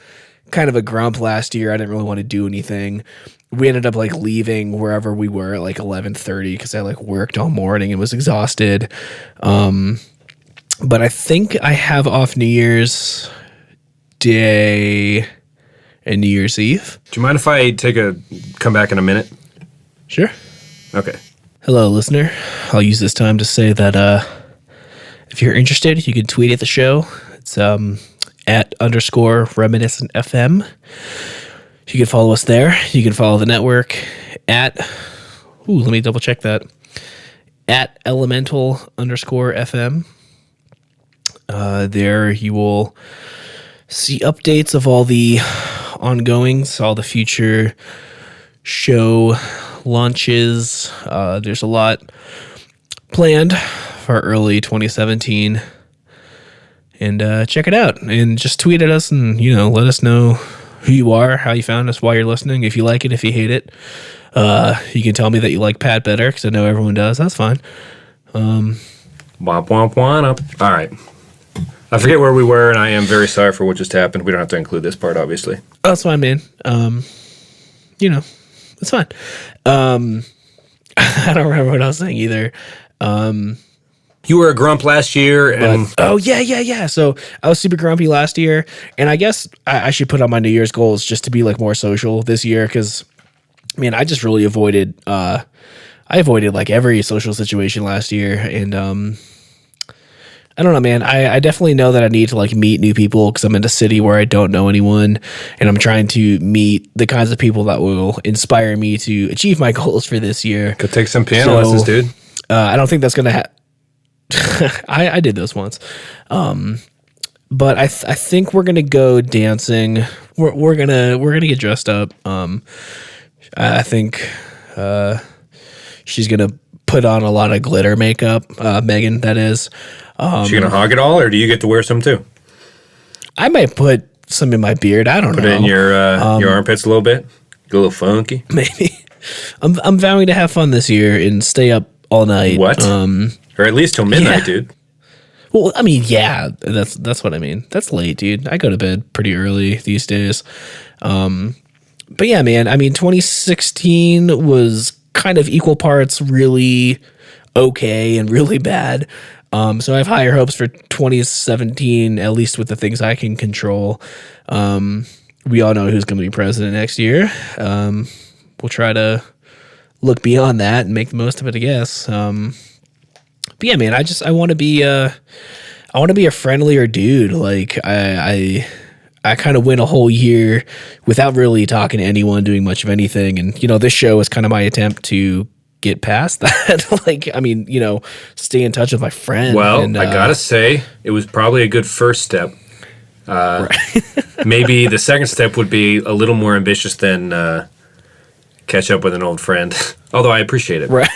grump last year. I didn't really want to do anything. We ended up like leaving wherever we were at like 11:30 because I like worked all morning and was exhausted. But I think I have off New Year's Day and New Year's Eve. Do you mind if I come back in a minute? Sure. Okay. Hello, listener. I'll use this time to say that if you're interested, you can tweet at the show. It's @_reminiscentfm. You can follow us there. You can follow the network let me double check that. @elemental_FM. There you will see updates of all the ongoings, all the future show launches. There's a lot planned for early 2017. And check it out. And just tweet at us and, let us know who you are, how you found us, why you're listening. If you like it, if you hate it. You can tell me that you like Pat better because I know everyone does. That's fine. Womp, womp, womp. All right. I forget where we were, and I am very sorry for what just happened. We don't have to include this part, obviously. Oh, that's fine, man. It's fine. I don't remember what I was saying either. You were a grump last year, and yeah. So I was super grumpy last year, and I guess I should put on my New Year's goals just to be like more social this year because, man, I just really avoided. I avoided like every social situation last year, and I don't know, man. I definitely know that I need to like meet new people because I'm in a city where I don't know anyone, and I'm trying to meet the kinds of people that will inspire me to achieve my goals for this year. Could take some piano lessons, dude. I don't think that's gonna happen. I did those once, but I think we're gonna go dancing. We're gonna get dressed up. I think she's gonna put on a lot of glitter makeup. Megan, that is. She gonna hog it all, or do you get to wear some too? I might put some in my beard. I don't know. Put it in your armpits a little bit. Get a little funky. Maybe. I'm vowing to have fun this year and stay up all night. What? Or at least till midnight, dude. Well, I mean, yeah, that's what I mean. That's late, dude. I go to bed pretty early these days. But yeah, man, I mean, 2016 was kind of equal parts really okay and really bad. So I have higher hopes for 2017, at least with the things I can control. We all know who's going to be president next year. We'll try to look beyond that and make the most of it, I guess. But yeah, man, I want to be a friendlier dude. Like I kind of went a whole year without really talking to anyone, doing much of anything. And, this show is kind of my attempt to get past that. Like, I mean, stay in touch with my friend. Well, I gotta say, it was probably a good first step. Maybe the second step would be a little more ambitious than catch up with an old friend. Although I appreciate it. Right.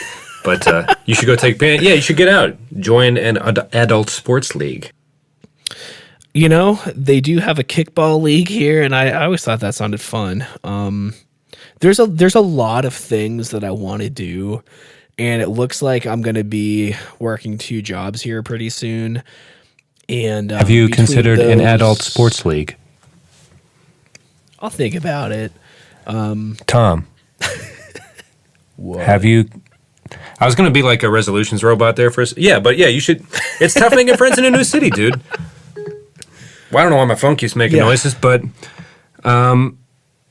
But you should go you should get out. Join an adult sports league. They do have a kickball league here, and I always thought that sounded fun. There's a lot of things that I want to do, and it looks like I'm going to be working 2 jobs here pretty soon. And have you considered an adult sports league? I'll think about it. Tom, have you? I was going to be like a resolutions robot there for a you should. It's tough making friends in a new city, dude. Well, I don't know why my phone keeps making noises, but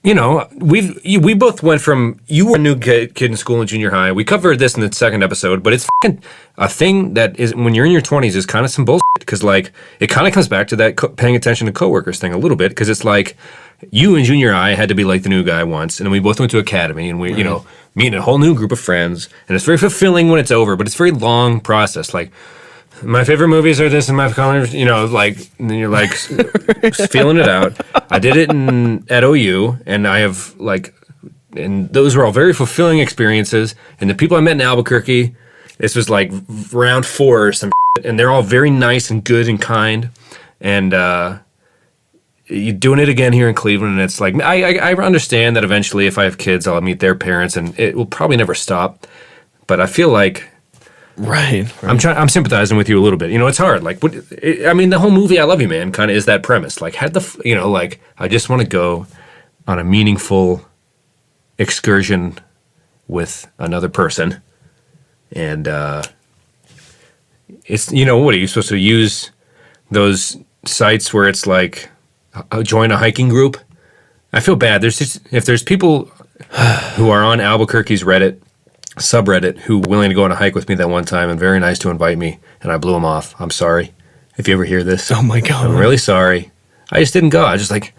we both went from, you were a new kid in school in junior high. We covered this in the second episode, but it's fucking a thing that is, when you're in your 20s, is kind of some bullshit, because like it kind of comes back to that paying attention to coworkers thing a little bit, because it's like you in junior high had to be like the new guy once, and we both went to academy, and we meet a whole new group of friends, and it's very fulfilling when it's over, but it's a very long process. Like, my favorite movies are this and my colors, and you're like feeling it out. I did it at OU, and I have and those were all very fulfilling experiences. And the people I met in Albuquerque, this was like round 4 or some shit, and they're all very nice and good and kind. And you're doing it again here in Cleveland, and it's like, I understand that eventually if I have kids, I'll meet their parents, and it will probably never stop. But I feel like, Right. I'm sympathizing with you a little bit. It's hard. Like, the whole movie "I Love You, Man" kind of is that premise. Like, I just want to go on a meaningful excursion with another person, and it's what are you supposed to use those sites where it's like join a hiking group? I feel bad. If there's people who are on Albuquerque's Reddit subreddit who were willing to go on a hike with me that one time and very nice to invite me, and I blew them off. I'm sorry if you ever hear this. Oh my God. I'm really sorry. I just didn't go. I was just like,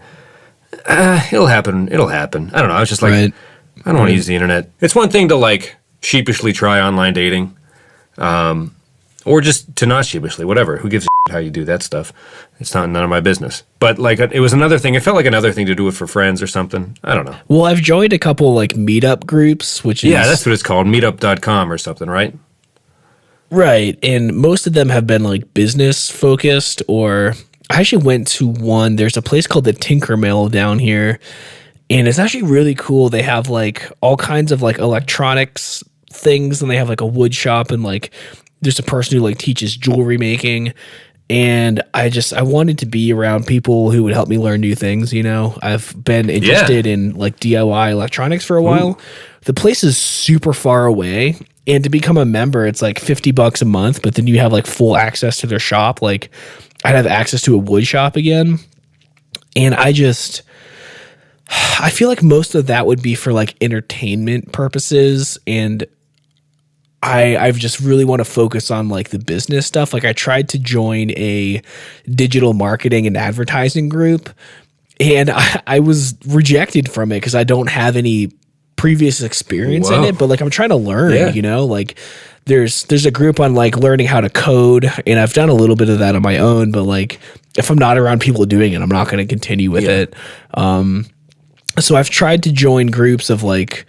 it'll happen. I don't know. I was just like, I don't want to use the internet. It's one thing to like sheepishly try online dating, or just to not sheepishly, whatever. Who gives a shit how you do that stuff? It's none of my business. But like, it was another thing. It felt like another thing to do it for friends or something. I don't know. Well, I've joined a couple like meetup groups, which is... Yeah, that's what it's called. Meetup.com or something, right? Right. And most of them have been like business focused, or I actually went to one. There's a place called the Tinker Mill down here, and it's actually really cool. They have like all kinds of like electronics things, and they have like a wood shop, and like there's a person who like teaches jewelry making. And I wanted to be around people who would help me learn new things. I've been interested in like DIY electronics for a while. Ooh. The place is super far away, and to become a member, it's like $50 a month, but then you have like full access to their shop. Like, I'd have access to a wood shop again. And I feel like most of that would be for like entertainment purposes, and I've just really want to focus on like the business stuff. Like, I tried to join a digital marketing and advertising group, and I was rejected from it because I don't have any previous experience in it. But like, I'm trying to learn, like there's a group on like learning how to code, and I've done a little bit of that on my own. But like, if I'm not around people doing it, I'm not going to continue with it. So I've tried to join groups of like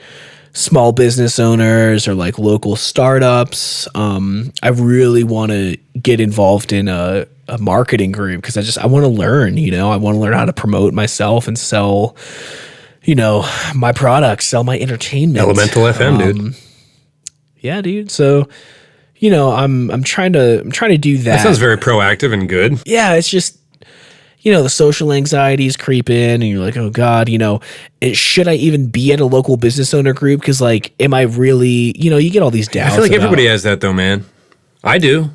small business owners or like local startups. I really want to get involved in a marketing group because I want to learn, I want to learn how to promote myself and sell, my products, sell my entertainment. Elemental FM, dude. Yeah, dude. So, I'm trying to do that. That sounds very proactive and good. Yeah, it's just, the social anxieties creep in, and you're like, oh God, should I even be at a local business owner group? Because like, am I really, you get all these doubts. I feel like everybody has that though, man. I do.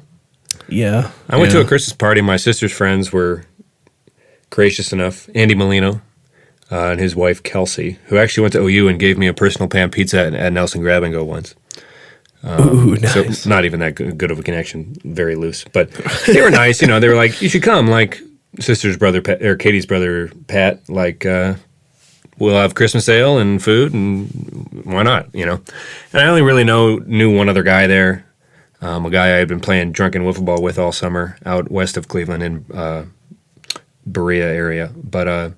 Yeah. I went to a Christmas party. My sister's friends were gracious enough. Andy Molino and his wife, Kelsey, who actually went to OU and gave me a personal pan pizza at Nelson Grab and Go once. Ooh, nice. So not even that good of a connection, very loose. But they were nice, They were like, you should come, like, sister's brother, or Katie's brother, Pat, like, we'll have Christmas ale and food, and why not? You know, and I only really knew one other guy there, a guy I had been playing drunken wiffle ball with all summer out west of Cleveland in Berea area. But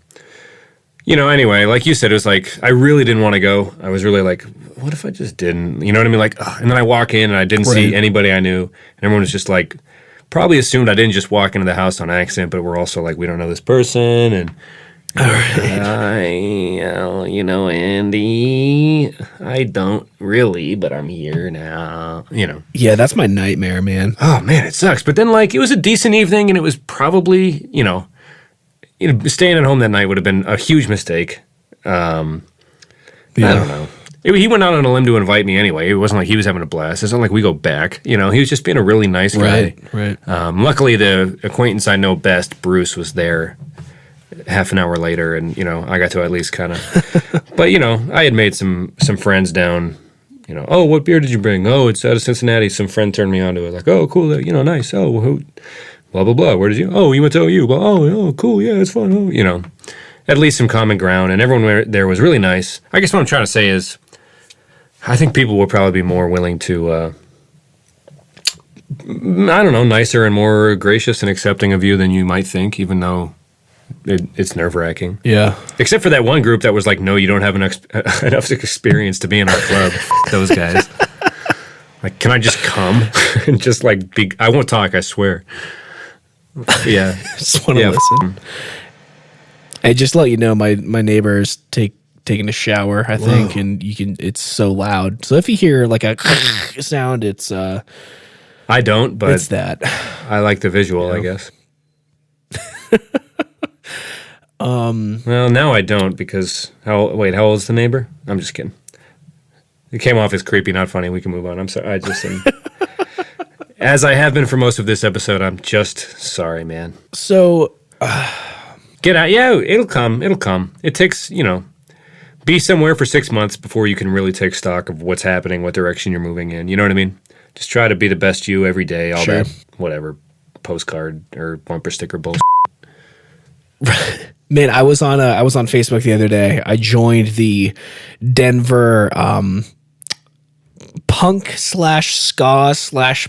you know, anyway, like you said, it was like I really didn't want to go. I was really like, what if I just didn't? You know what I mean? Like, ugh. And then I walk in and I didn't see anybody I knew, and everyone was just like, probably assumed I didn't just walk into the house on accident, but we're also like, we don't know this person, and you know, Andy, I don't really, but I'm here now, you know. Yeah, that's my nightmare, man. Oh, man, it sucks. But then, like, it was a decent evening, and it was probably, you know, staying at home that night would have been a huge mistake. I don't know. He went out on a limb to invite me anyway. It wasn't like he was having a blast. It's not like we go back. You know, he was just being a really nice guy. Right. Luckily, the acquaintance I know best, Bruce, was there half an hour later, and, you know, I got to at least kind of. But, you know, I had made some friends down. You know, oh, what beer did you bring? Oh, it's out of Cincinnati. Some friend turned me on to it. Like, oh, cool. You know, nice. Oh, who? Blah, blah, blah. Where did you? Oh, you went to OU. Well, oh, cool. Yeah, it's fun. Oh, you know, at least some common ground. And everyone there was really nice. I guess what I'm trying to say is, I think people will probably be more willing to, I don't know, nicer and more gracious and accepting of you than you might think, even though it's nerve-wracking. Yeah. Except for that one group that was like, no, you don't have enough experience to be in our club. Those guys. Like, can I just come? And just like, I won't talk, I swear. Yeah. Just want to listen. Hey, just to let you know, my neighbors taking a shower, I think. Whoa. And it's so loud. So if you hear like a sound, it's I don't, but it's that. I like the visual, I guess. Well, now I don't, because how old is the neighbor? I'm just kidding. It came off as creepy, not funny. We can move on. I'm sorry. I just am, as I have been for most of this episode, I'm just sorry, man. So get out. Yeah, it'll come. It takes, you know, be somewhere for 6 months before you can really take stock of what's happening, what direction you're moving in. You know what I mean? Just try to be the best you every day, all that, whatever, postcard or bumper sticker bullshit. Man, I was on Facebook the other day. I joined the Denver punk / ska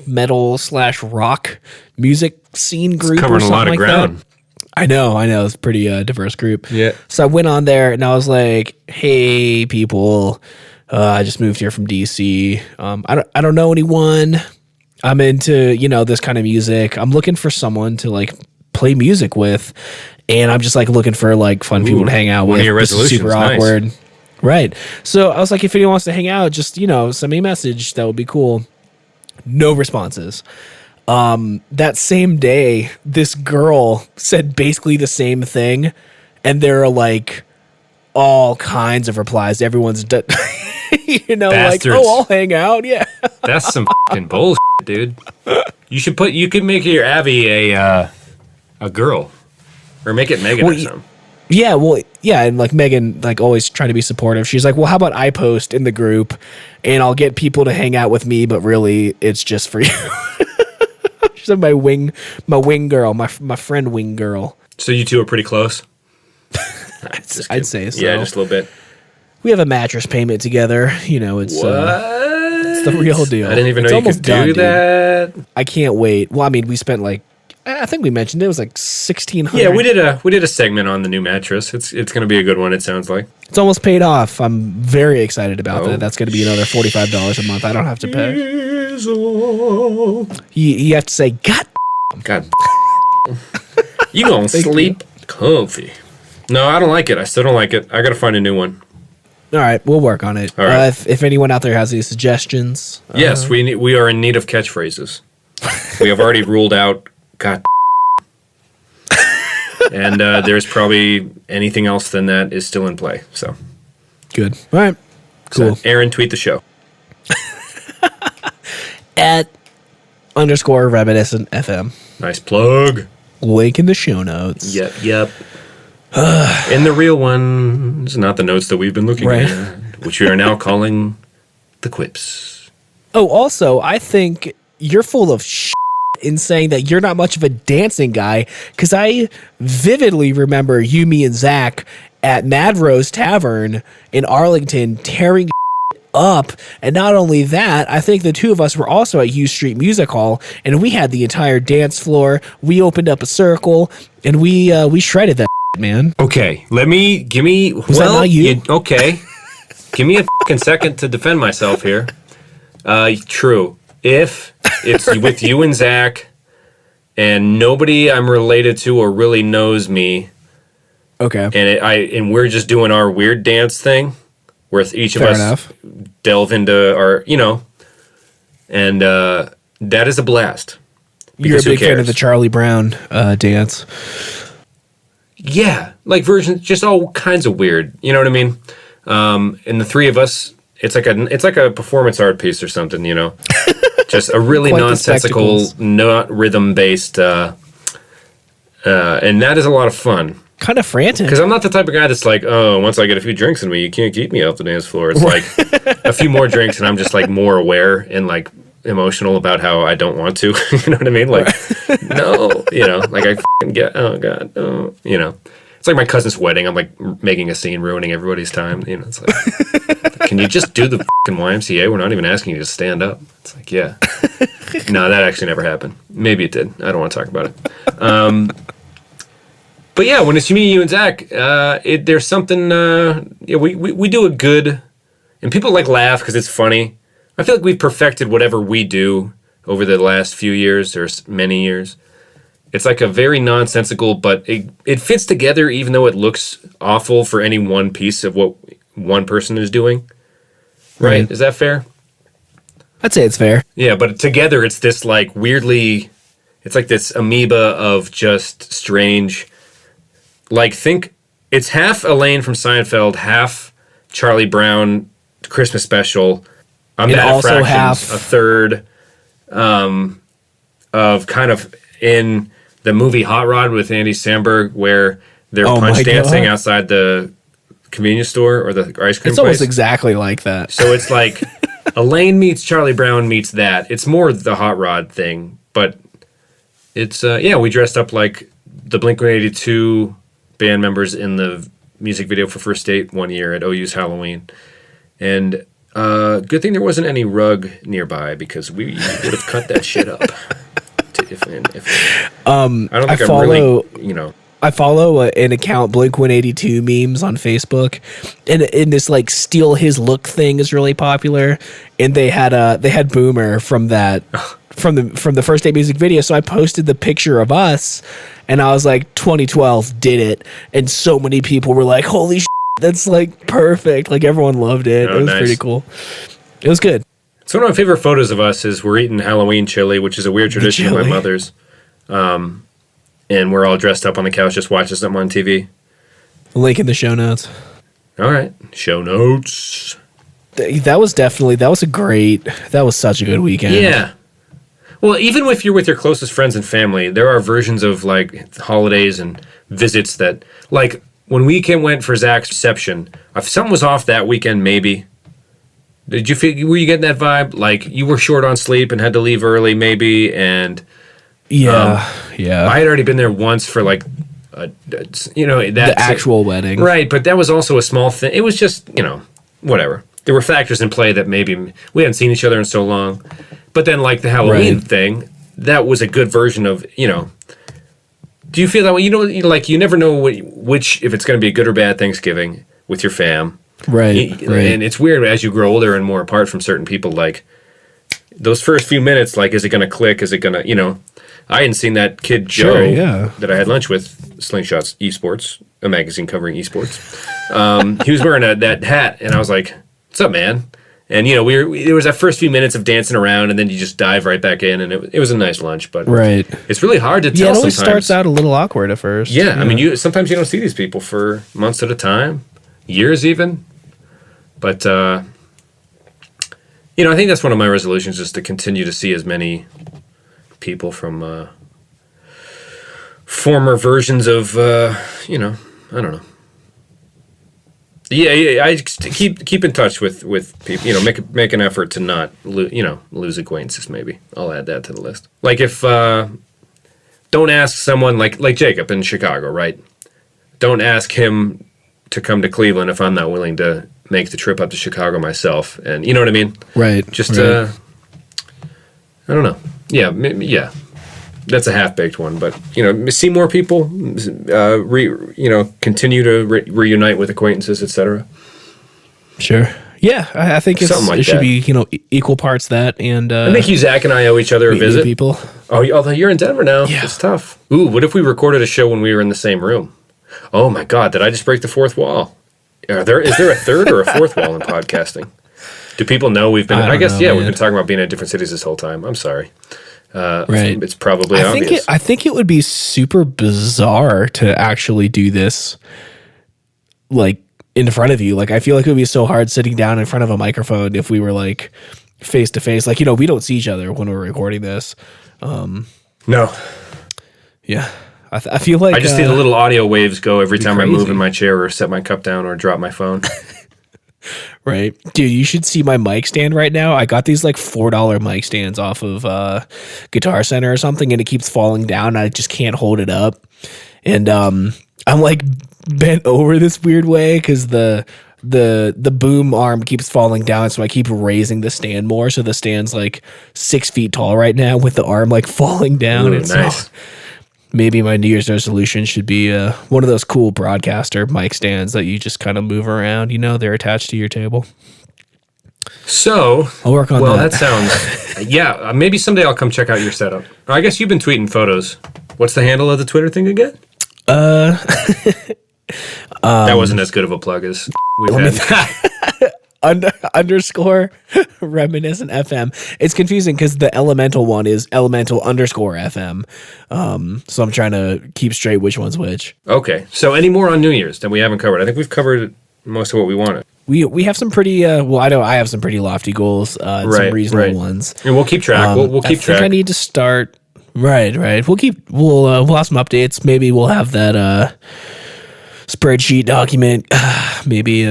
/ metal / rock music scene group. It's covering a lot of ground. That. I know. It's a pretty diverse group. Yeah. So I went on there and I was like, "Hey, people, I just moved here from DC. I don't know anyone. I'm into, you know, this kind of music. I'm looking for someone to like play music with, and I'm just like looking for like fun people to hang out with. This is super awkward, nice. Right? So I was like, if anyone wants to hang out, just, you know, send me a message. That would be cool." No responses. That same day, this girl said basically the same thing, and there are like all kinds of replies. Everyone's you know, bastards. Like, oh, I'll hang out. Yeah. That's some fucking bullshit, dude. You could make your Abby a girl, or make it Megan or something. Yeah, well, yeah, and like Megan, like always trying to be supportive. She's like, well, how about I post in the group, and I'll get people to hang out with me, but really, it's just for you. She's like my wing girl, my friend wing girl. So you two are pretty close. I'd say so. Yeah, just a little bit. We have a mattress payment together. You know, it's it's the real deal. I didn't even know you could do that. Dude. I can't wait. Well, I mean, we spent like, I think we mentioned it was like $1,600. Yeah, we did a segment on the new mattress. It's going to be a good one. It sounds like it's almost paid off. I'm very excited about that. That's going to be another $45 a month. I don't have to pay. You have to say, God. You gonna sleep comfy? No, I don't like it. I still don't like it. I got to find a new one. All right, we'll work on it. All right. If anyone out there has any suggestions, yes, we are in need of catchphrases. We have already ruled out God. And there's probably anything else than that is still in play. So good. All right. Cool. So, Aaron, tweet the show. @ _reminiscent FM. Nice plug. Link in the show notes. Yep. In the real ones, not the notes that we've been looking at, which we are now calling the quips. Oh, also, I think you're full of in saying that you're not much of a dancing guy, because I vividly remember you, me, and Zach at Mad Rose Tavern in Arlington tearing up. And not only that, I think the two of us were also at U Street Music Hall, and we had the entire dance floor. We opened up a circle, and we shredded that man. Okay, Was that not you? Okay. Give me a fucking second to defend myself here. True. If it's with you and Zach, and nobody I'm related to or really knows me, okay, and we're just doing our weird dance thing, where each of Fair us enough. delve into our, and that is a blast. You're a big fan of the Charlie Brown dance. Yeah, like versions, just all kinds of weird. You know what I mean? And the three of us, it's like a performance art piece or something. Just a really nonsensical, not rhythm based, and that is a lot of fun. Kind of frantic. Because I'm not the type of guy that's like, oh, once I get a few drinks in me, you can't keep me off the dance floor. It's like a few more drinks, and I'm just like more aware and like emotional about how I don't want to. You know what I mean? Like, no, like I fucking get, oh god, oh, It's like my cousin's wedding. I'm like making a scene, ruining everybody's time. It's like, can you just do the fucking YMCA? We're not even asking you to stand up. It's like, yeah. No, that actually never happened. Maybe it did. I don't want to talk about it. But yeah, when it's me, you, and Zach, there's something. We do a good, and people like laugh because it's funny. I feel like we've perfected whatever we do over the last few years or many years. It's like a very nonsensical, but it fits together even though it looks awful for any one piece of what one person is doing. Right? Is that fair? I'd say it's fair. Yeah, but together it's this like weirdly, it's like this amoeba of just strange, like think it's half Elaine from Seinfeld, half Charlie Brown Christmas special. I'm and at also fractions, half a third of kind of in the movie Hot Rod with Andy Samberg, where they're punch dancing outside the convenience store or the ice cream place. It's almost exactly like that. So it's like Elaine meets Charlie Brown meets that. It's more the Hot Rod thing, but it's we dressed up like the Blink-182 band members in the music video for First Date one year at OU's Halloween, and good thing there wasn't any rug nearby because we would have cut that shit up. I follow an account, Blink-182 memes on Facebook, and this like steal his look thing is really popular. And they had Boomer from that from the First Date music video. So I posted the picture of us, and I was like, 2012 did it, and so many people were like, holy shit, that's like perfect. Like everyone loved it. It was nice. Pretty cool. It was good. So one of my favorite photos of us is we're eating Halloween chili, which is a weird tradition of my mother's. And we're all dressed up on the couch just watching something on TV. Link in the show notes. All right. Show notes. That was such a good weekend. Yeah. Well, even if you're with your closest friends and family, there are versions of like holidays and visits that, like when we went for Zach's reception, if something was off that weekend, maybe. Were you getting that vibe? Like you were short on sleep and had to leave early, maybe, and yeah. I had already been there once for like, the actual wedding, right? But that was also a small thing. It was just whatever. There were factors in play that maybe we hadn't seen each other in so long. But then like the Halloween thing, that was a good version of Do you feel that way? You never know which if it's going to be a good or bad Thanksgiving with your fam. Right. And it's weird as you grow older and more apart from certain people, like those first few minutes, like, is it going to click? Is it going to, I hadn't seen that kid Joe that I had lunch with, Slingshot's Esports, a magazine covering Esports. He was wearing that hat, and I was like, what's up, man? And, there was that first few minutes of dancing around, and then you just dive right back in, and it was a nice lunch, but it's really hard to tell sometimes. Yeah, it always starts out a little awkward at first. Yeah, I mean, sometimes you don't see these people for months at a time, years even. But, I think that's one of my resolutions is to continue to see as many people from former versions of, I don't know. Yeah, I keep in touch with people, make an effort to not, lose acquaintances maybe. I'll add that to the list. Like if, don't ask someone like Jacob in Chicago, right? Don't ask him to come to Cleveland if I'm not willing to make the trip up to Chicago myself. And you know what I mean? Right. Just, right. I don't know. Yeah. That's a half-baked one, but, see more people, continue to reunite with acquaintances, etc. Sure. Yeah, I think it should be, equal parts that and... I think Zach and I owe each other a visit. People. Oh, although you're in Denver now. Yeah. It's tough. Ooh, what if we recorded a show when we were in the same room? Oh, my God, did I just break the fourth wall? Is there a third or a fourth wall in podcasting? Do people know we've been... I guess, we've been talking about being in different cities this whole time. I'm sorry. Right. It's probably obvious. I think it would be super bizarre to actually do this, like, in front of you. Like, I feel like it would be so hard sitting down in front of a microphone if we were, like, face to face. Like, we don't see each other when we're recording this. No. Yeah. I feel like... I just see the little audio waves go every time I move in my chair or set my cup down or drop my phone. Right. Dude, you should see my mic stand right now. I got these like $4 mic stands off of Guitar Center or something, and it keeps falling down. I just can't hold it up. And I'm like bent over this weird way because the boom arm keeps falling down, so I keep raising the stand more. So the stand's like 6 feet tall right now with the arm like falling down. Ooh, nice. Maybe my New Year's resolution should be one of those cool broadcaster mic stands that you just kind of move around. They're attached to your table. So, I'll work on that. Well, that sounds... yeah, maybe someday I'll come check out your setup. I guess you've been tweeting photos. What's the handle of the Twitter thing again? That wasn't as good of a plug as we've had. Underscore reminiscent FM. It's confusing because the elemental one is elemental underscore FM. So I'm trying to keep straight which one's which. Okay. So any more on New Year's that we haven't covered? I think we've covered most of what we wanted. We have some pretty I know I have some pretty lofty goals, some reasonable ones. And we'll keep track. We'll keep track. I think I need to start. Right. We'll have some updates. Maybe we'll have that spreadsheet document. Maybe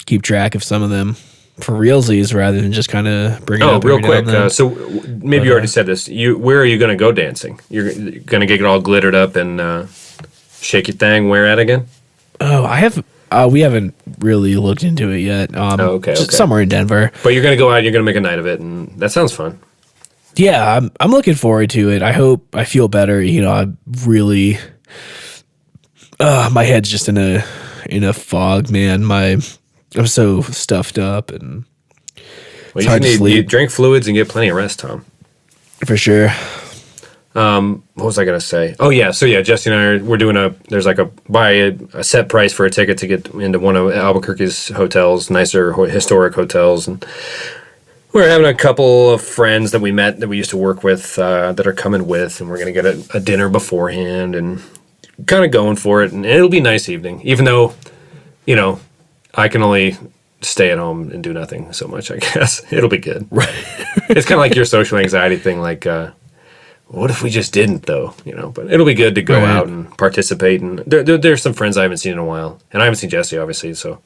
keep track of some of them for realsies rather than just kind of bring it up. Oh, real quick. So maybe you already said this. Where are you going to go dancing? You're going to get it all glittered up and shake your thing. Where at again? Oh, we haven't really looked into it yet. Okay. Somewhere in Denver. But you're going to go out. You're going to make a night of it, and that sounds fun. Yeah, I'm looking forward to it. I hope I feel better. I'm really. My head's just in a fog, man. I'm so stuffed up and it's hard to sleep. You drink fluids and get plenty of rest, Tom. For sure. What was I going to say? Oh, yeah. So, yeah, Jesse and I, we're doing there's like a set price for a ticket to get into one of Albuquerque's hotels, nicer historic hotels. And we're having a couple of friends that we met that we used to work with that are coming with, and we're going to get a dinner beforehand and kind of going for it. And it'll be a nice evening, even though, I can only stay at home and do nothing so much, I guess. It'll be good. Right. It's kind of like your social anxiety thing, like, what if we just didn't, though? But it'll be good to go out and participate. And there's some friends I haven't seen in a while. And I haven't seen Jesse, obviously. So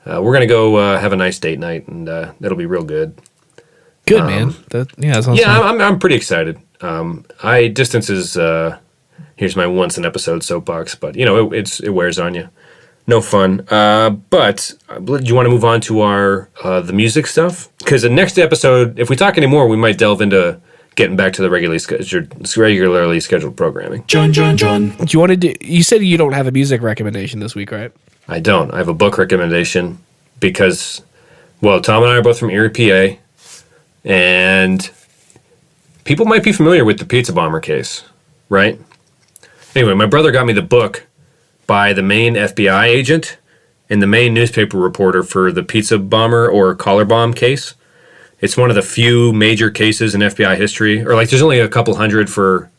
we're going to go have a nice date night, and it'll be real good. Good, man. That sounds fun. I'm pretty excited. Distance is, here's my once an episode soapbox, but, it wears on you. No fun. But do you want to move on to our the music stuff? Because the next episode, if we talk anymore, we might delve into getting back to the regularly scheduled programming. John. Do you want to do? You said you don't have a music recommendation this week, right? I don't. I have a book recommendation because, Tom and I are both from Erie, PA, and people might be familiar with the Pizza Bomber case, right? Anyway, my brother got me the book by the main FBI agent and the main newspaper reporter for the Pizza Bomber or Collar Bomb case. It's one of the few major cases in FBI history, or there's only a couple hundred for,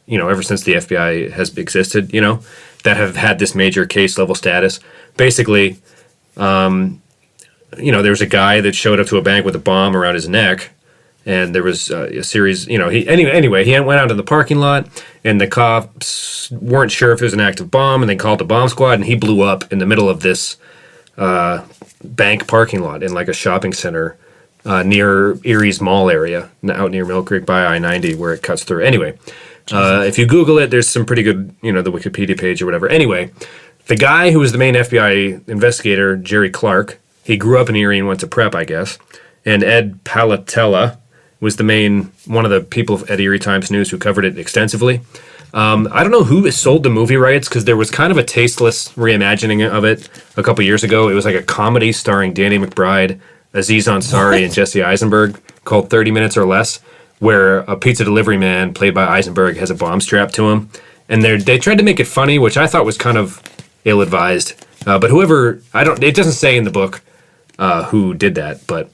ever since the FBI has existed, that have had this major case level status. Basically, there was a guy that showed up to a bank with a bomb around his neck, and there was a series, he went out to the parking lot, and the cops weren't sure if it was an active bomb, and they called the bomb squad, and he blew up in the middle of this bank parking lot in a shopping center near Erie's Mall area, out near Mill Creek by I-90 where it cuts through. Anyway, if you Google it, there's some pretty good, the Wikipedia page or whatever. Anyway, the guy who was the main FBI investigator, Jerry Clark, he grew up in Erie and went to prep, I guess. And Ed Palattella was one of the people at Erie Times News who covered it extensively. I don't know who sold the movie rights because there was kind of a tasteless reimagining of it a couple years ago. It was like a comedy starring Danny McBride, Aziz Ansari, and Jesse Eisenberg called 30 Minutes or Less, where a pizza delivery man played by Eisenberg has a bomb strapped to him. And they tried to make it funny, which I thought was kind of ill-advised. But it doesn't say in the book who did that. But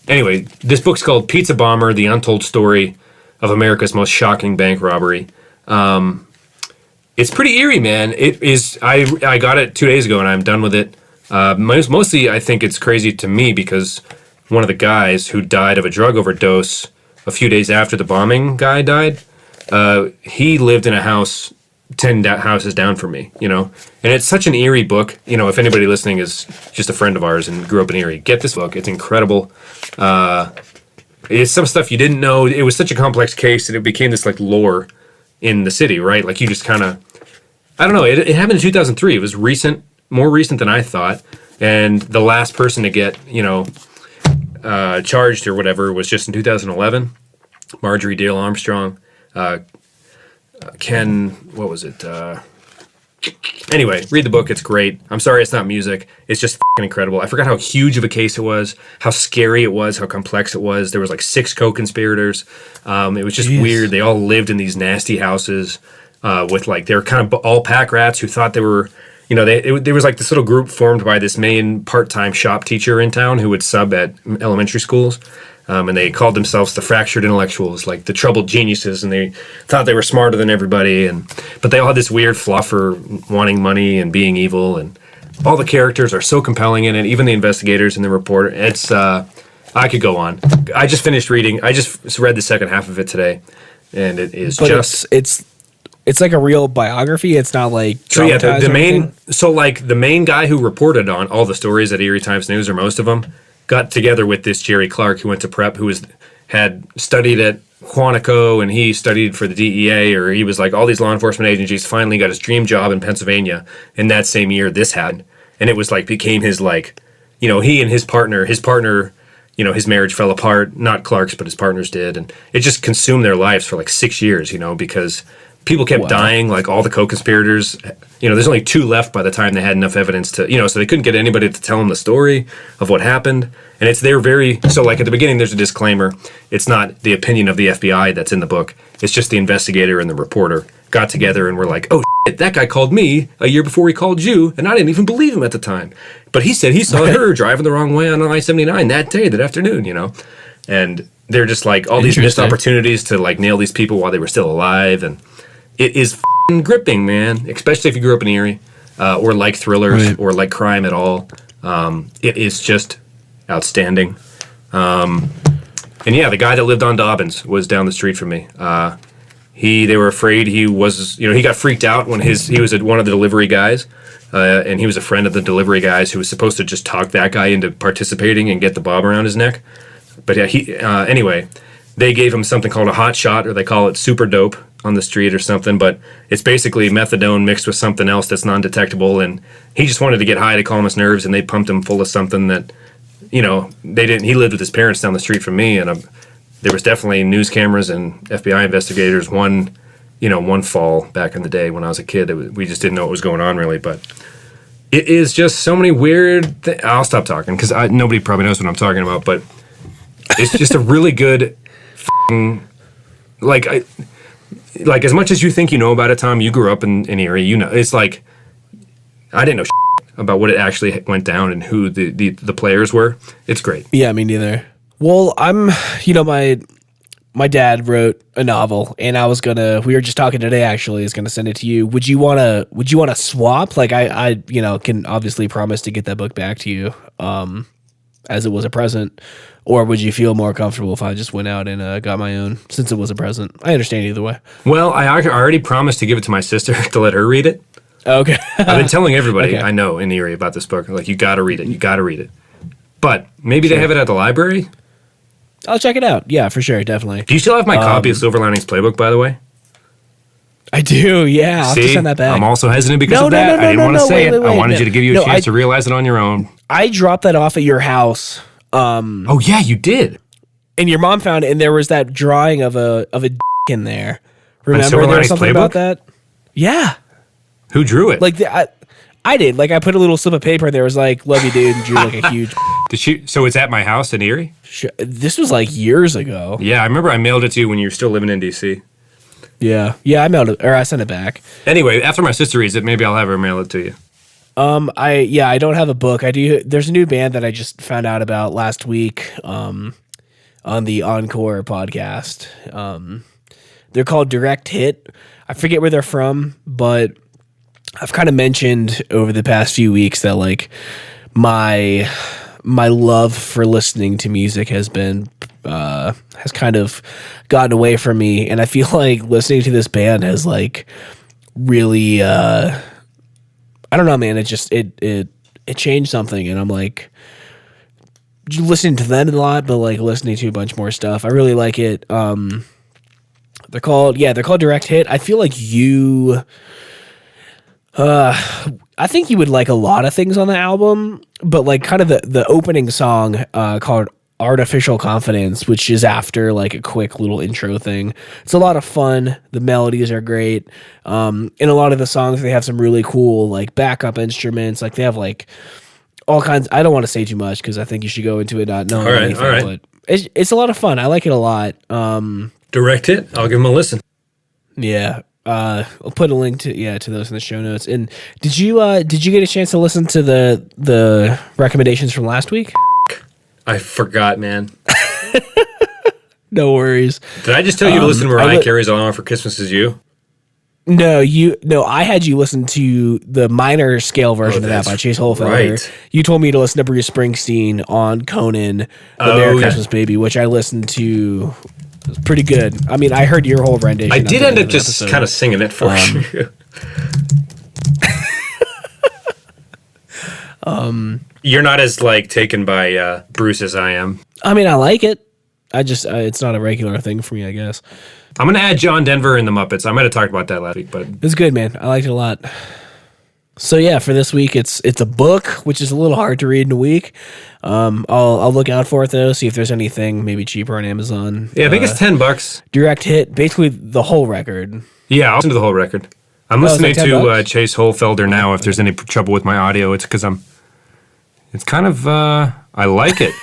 anyway, this book's called Pizza Bomber, The Untold Story of America's Most Shocking Bank Robbery. It's pretty eerie, man. It is. I got it 2 days ago, and I'm done with it. Mostly, I think it's crazy to me because one of the guys who died of a drug overdose a few days after the bombing guy died, he lived in a house 10 houses down from me, And it's such an eerie book. If anybody listening is just a friend of ours and grew up in Erie, get this book. It's incredible. It's some stuff you didn't know. It was such a complex case, and it became this like lore in the city, right? Like you just kind of, I don't know. It happened in 2003. It was more recent than I thought. And the last person to get, charged or whatever was just in 2011. Marjorie Dale Armstrong, Ken, what was it? Anyway, read the book. It's great. I'm sorry it's not music. It's just fucking incredible. I forgot how huge of a case it was, how scary it was, how complex it was. There was like 6 co-conspirators. It was just weird. They all lived in these nasty houses with like, they were kind of all pack rats who thought they were, there was like this little group formed by this main part-time shop teacher in town who would sub at elementary schools. And they called themselves the fractured intellectuals, like the troubled geniuses, and they thought they were smarter than everybody. But they all had this weird flaw for wanting money and being evil, and all the characters are so compelling in it, even the investigators and the reporter. It's I could go on. I just finished reading. I just read the second half of it today, and it is it's like a real biography. It's not like the main guy who reported on all the stories at Erie Times News, or most of them, got together with this Jerry Clark who went to prep, who had studied at Quantico, and he studied for the DEA, or he was like all these law enforcement agencies, finally got his dream job in Pennsylvania. And that same year this happened. And it was like, became his like, he and his partner, his marriage fell apart, not Clark's, but his partners did. And it just consumed their lives for like 6 years, because people kept dying, like all the co-conspirators. There's only 2 left by the time they had enough evidence to, so they couldn't get anybody to tell them the story of what happened. And so like at the beginning, there's a disclaimer. It's not the opinion of the FBI that's in the book. It's just the investigator and the reporter got together and were like, oh, shit, that guy called me a year before he called you, and I didn't even believe him at the time. But he said he saw her driving the wrong way on I-79 that afternoon, And they're just like all these missed opportunities to like nail these people while they were still alive. And it is f***ing gripping, man, especially if you grew up in Erie or like thrillers or like crime at all. It is just outstanding. And yeah, the guy that lived on Dobbins was down the street from me. They were afraid he got freaked out when he was one of the delivery guys, and he was a friend of the delivery guys who was supposed to just talk that guy into participating and get the bob around his neck. But yeah, anyway, they gave him something called a hot shot, or they call it super dope on the street or something, but it's basically methadone mixed with something else that's non-detectable, and he just wanted to get high to calm his nerves, and they pumped him full of something that, they didn't. He lived with his parents down the street from me, and there was definitely news cameras and FBI investigators. One fall back in the day when I was a kid, we just didn't know what was going on really, but it is just so many weird things. I'll stop talking because nobody probably knows what I'm talking about, but it's just a really good like as much as you think you know about it, Tom, you grew up in Erie, it's like I didn't know about what it actually went down and who the players were. It's great. Yeah, me neither. Well, my dad wrote a novel, and we were just talking today actually, is gonna send it to you. Would you wanna swap? Like I can obviously promise to get that book back to you as it was a present. Or would you feel more comfortable if I just went out and got my own, since it was a present? I understand either way. Well, I already promised to give it to my sister to let her read it. Okay. I've been telling everybody I know in Erie about this book. Like, you got to read it. You got to read it. But maybe they have it at the library? I'll check it out. Yeah, for sure. Definitely. Do you still have my copy of Silver Linings Playbook, by the way? I do, yeah. I'll have to send that back. I'm also hesitant because of that. I didn't want to say it. I wanted you to give you a chance to realize it on your own. I dropped that off at your house. Oh yeah, you did. And your mom found it, and there was that drawing of a in there. Remember there was something about that? Yeah. Who drew it? Like I did. Like I put a little slip of paper. There was like "Love you, dude," and drew like a huge. Did she? So it's at my house in Erie. This was like years ago. Yeah, I remember I mailed it to you when you were still living in DC. Yeah, I mailed it, or I sent it back. Anyway, after my sister reads it, maybe I'll have her mail it to you. I don't have a book. I do. There's a new band that I just found out about last week. On the Encore podcast. They're called Direct Hit. I forget where they're from, but I've kind of mentioned over the past few weeks that like my love for listening to music has kind of gotten away from me, and I feel like listening to this band has like really I don't know, man. It just it changed something, and I'm like listening to them a lot, but like listening to a bunch more stuff. I really like it. They're called Direct Hit. I feel like I think you would like a lot of things on the album, but like kind of the opening song called Artificial Confidence, which is after like a quick little intro thing. It's a lot of fun. The melodies are great. In a lot of the songs, they have some really cool like backup instruments. Like they have like all kinds. I don't want to say too much because I think you should go into it not knowing anything. All right. But it's a lot of fun. I like it a lot. Direct Hit. I'll give them a listen. Yeah. I'll put a link to those in the show notes. And did you get a chance to listen to the recommendations from last week? I forgot, man. No worries. Did I just tell you to listen to Mariah Carey's All I Want for Christmas Is You? No, I had you listen to the minor scale version of that by Chase Holfelder. Right. You told me to listen to Bruce Springsteen on Conan, the Merry Christmas Baby, which I listened to. It was pretty good. I mean, I heard your whole rendition. I did end up just kind of singing it for you. You're not as like taken by Bruce as I am. I mean, I like it. It's not a regular thing for me, I guess. I'm going to add John Denver in the Muppets. I might have talked about that last week, but it's good, man. I liked it a lot. So yeah, for this week, it's a book, which is a little hard to read in a week. I'll look out for it though, see if there's anything maybe cheaper on Amazon. Yeah, I think it's $10. Direct Hit, basically the whole record. Yeah, I'll listen to the whole record. I'm listening to Chase Holfelder now. If there's any trouble with my audio, it's because it's kind of I like it.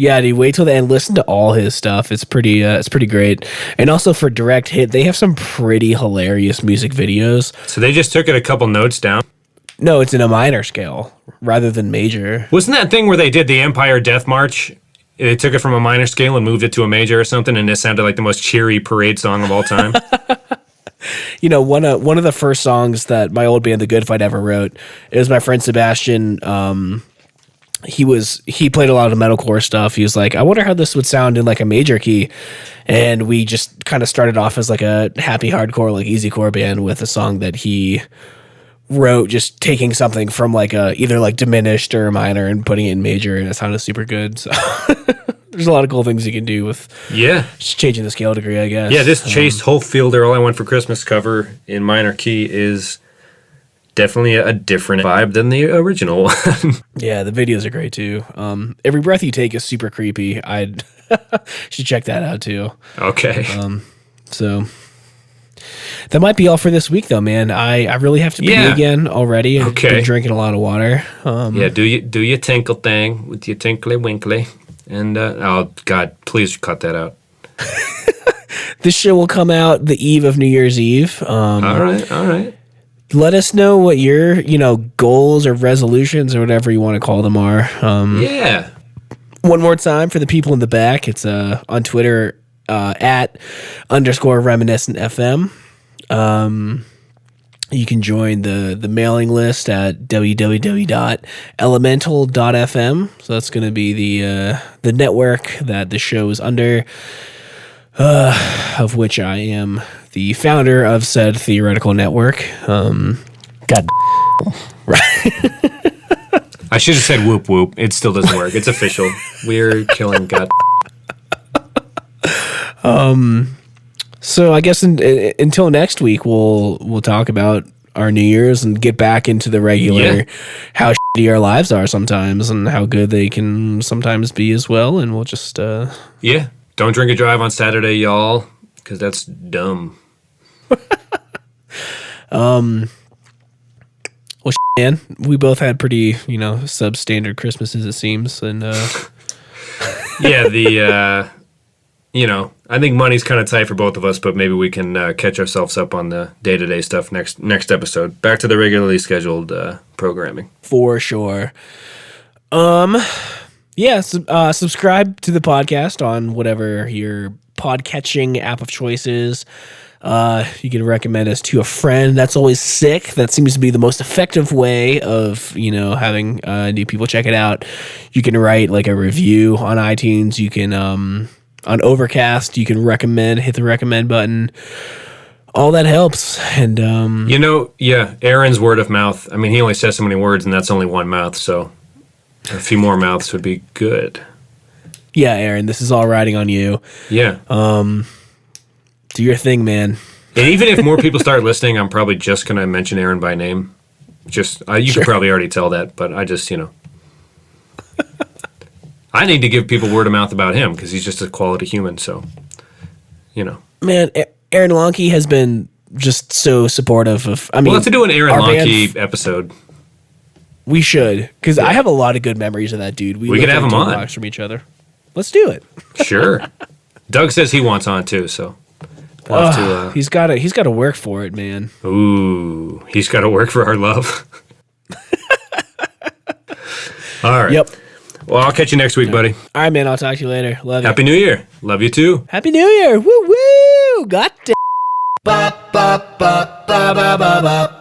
Yeah, dude, wait till the end. Listen to all his stuff. It's pretty great. And also for Direct Hit, they have some pretty hilarious music videos. So they just took it a couple notes down? No, it's in a minor scale rather than major. Wasn't that thing where they did the Empire Death March? They took it from a minor scale and moved it to a major or something, and it sounded like the most cheery parade song of all time. You know, one of the first songs that my old band, The Good Fight, ever wrote, it was my friend Sebastian. He played a lot of metalcore stuff. He was like, I wonder how this would sound in like a major key. And we just kind of started off as like a happy hardcore, like easycore band with a song that he wrote, just taking something from like either like diminished or minor and putting it in major, and it sounded super good. So there's a lot of cool things you can do with just changing the scale degree, I guess. Yeah, this Chase Holfelder All I Want for Christmas cover in minor key is definitely a different vibe than the original one. Yeah, the videos are great too. Every Breath You Take is super creepy. I should check that out too. Okay. So that might be all for this week, though, man. I really have to pee again already. I've been drinking a lot of water. Do your tinkle thing with your tinkly winkly, and oh God, please cut that out. This show will come out the eve of New Year's Eve. All right. Let us know what your, goals or resolutions or whatever you want to call them are. Yeah. One more time for the people in the back. It's on Twitter at _reminiscent FM. You can join the mailing list at www.elemental.fm. So that's going to be the network that the show is under, of which I am the founder of said theoretical network. God, right. I should have said whoop whoop. It still doesn't work. It's official. We're killing God. So I guess until next week, we'll talk about our New Year's and get back into the regular, how shitty our lives are sometimes and how good they can sometimes be as well. And we'll just don't drink and drive on Saturday, y'all, because that's dumb. Well, man, we both had pretty, substandard Christmases, it seems. And I think money's kind of tight for both of us, but maybe we can catch ourselves up on the day-to-day stuff next episode. Back to the regularly scheduled programming. For sure. Subscribe to the podcast on whatever your podcatching app of choice is. You can recommend us to a friend. That's always sick. That seems to be the most effective way of, having new people check it out. You can write like a review on iTunes. You can, on Overcast, you can hit the recommend button. All that helps. And, Aaron's word of mouth. I mean, he only says so many words and that's only one mouth. So a few more mouths would be good. Yeah, Aaron, this is all riding on you. Yeah. Do your thing, man. And even if more people start listening, I'm probably just going to mention Aaron by name. You can probably already tell that, but I just, I need to give people word of mouth about him because he's just a quality human. So, Man, Aaron Lonke has been just so supportive of. We'll have to do an Aaron Lonke episode. We should, because I have a lot of good memories of that dude. We could have him on. From each other. Let's do it. Sure. Doug says he wants on too, so. He's got to work for it, man. Ooh, he's got to work for our love. All right. Yep. Well, I'll catch you next week, buddy. All right, man. I'll talk to you later. Love you. Happy New Year. Love you too. Happy New Year. Woo woo. Got to. Ba ba ba ba ba ba ba.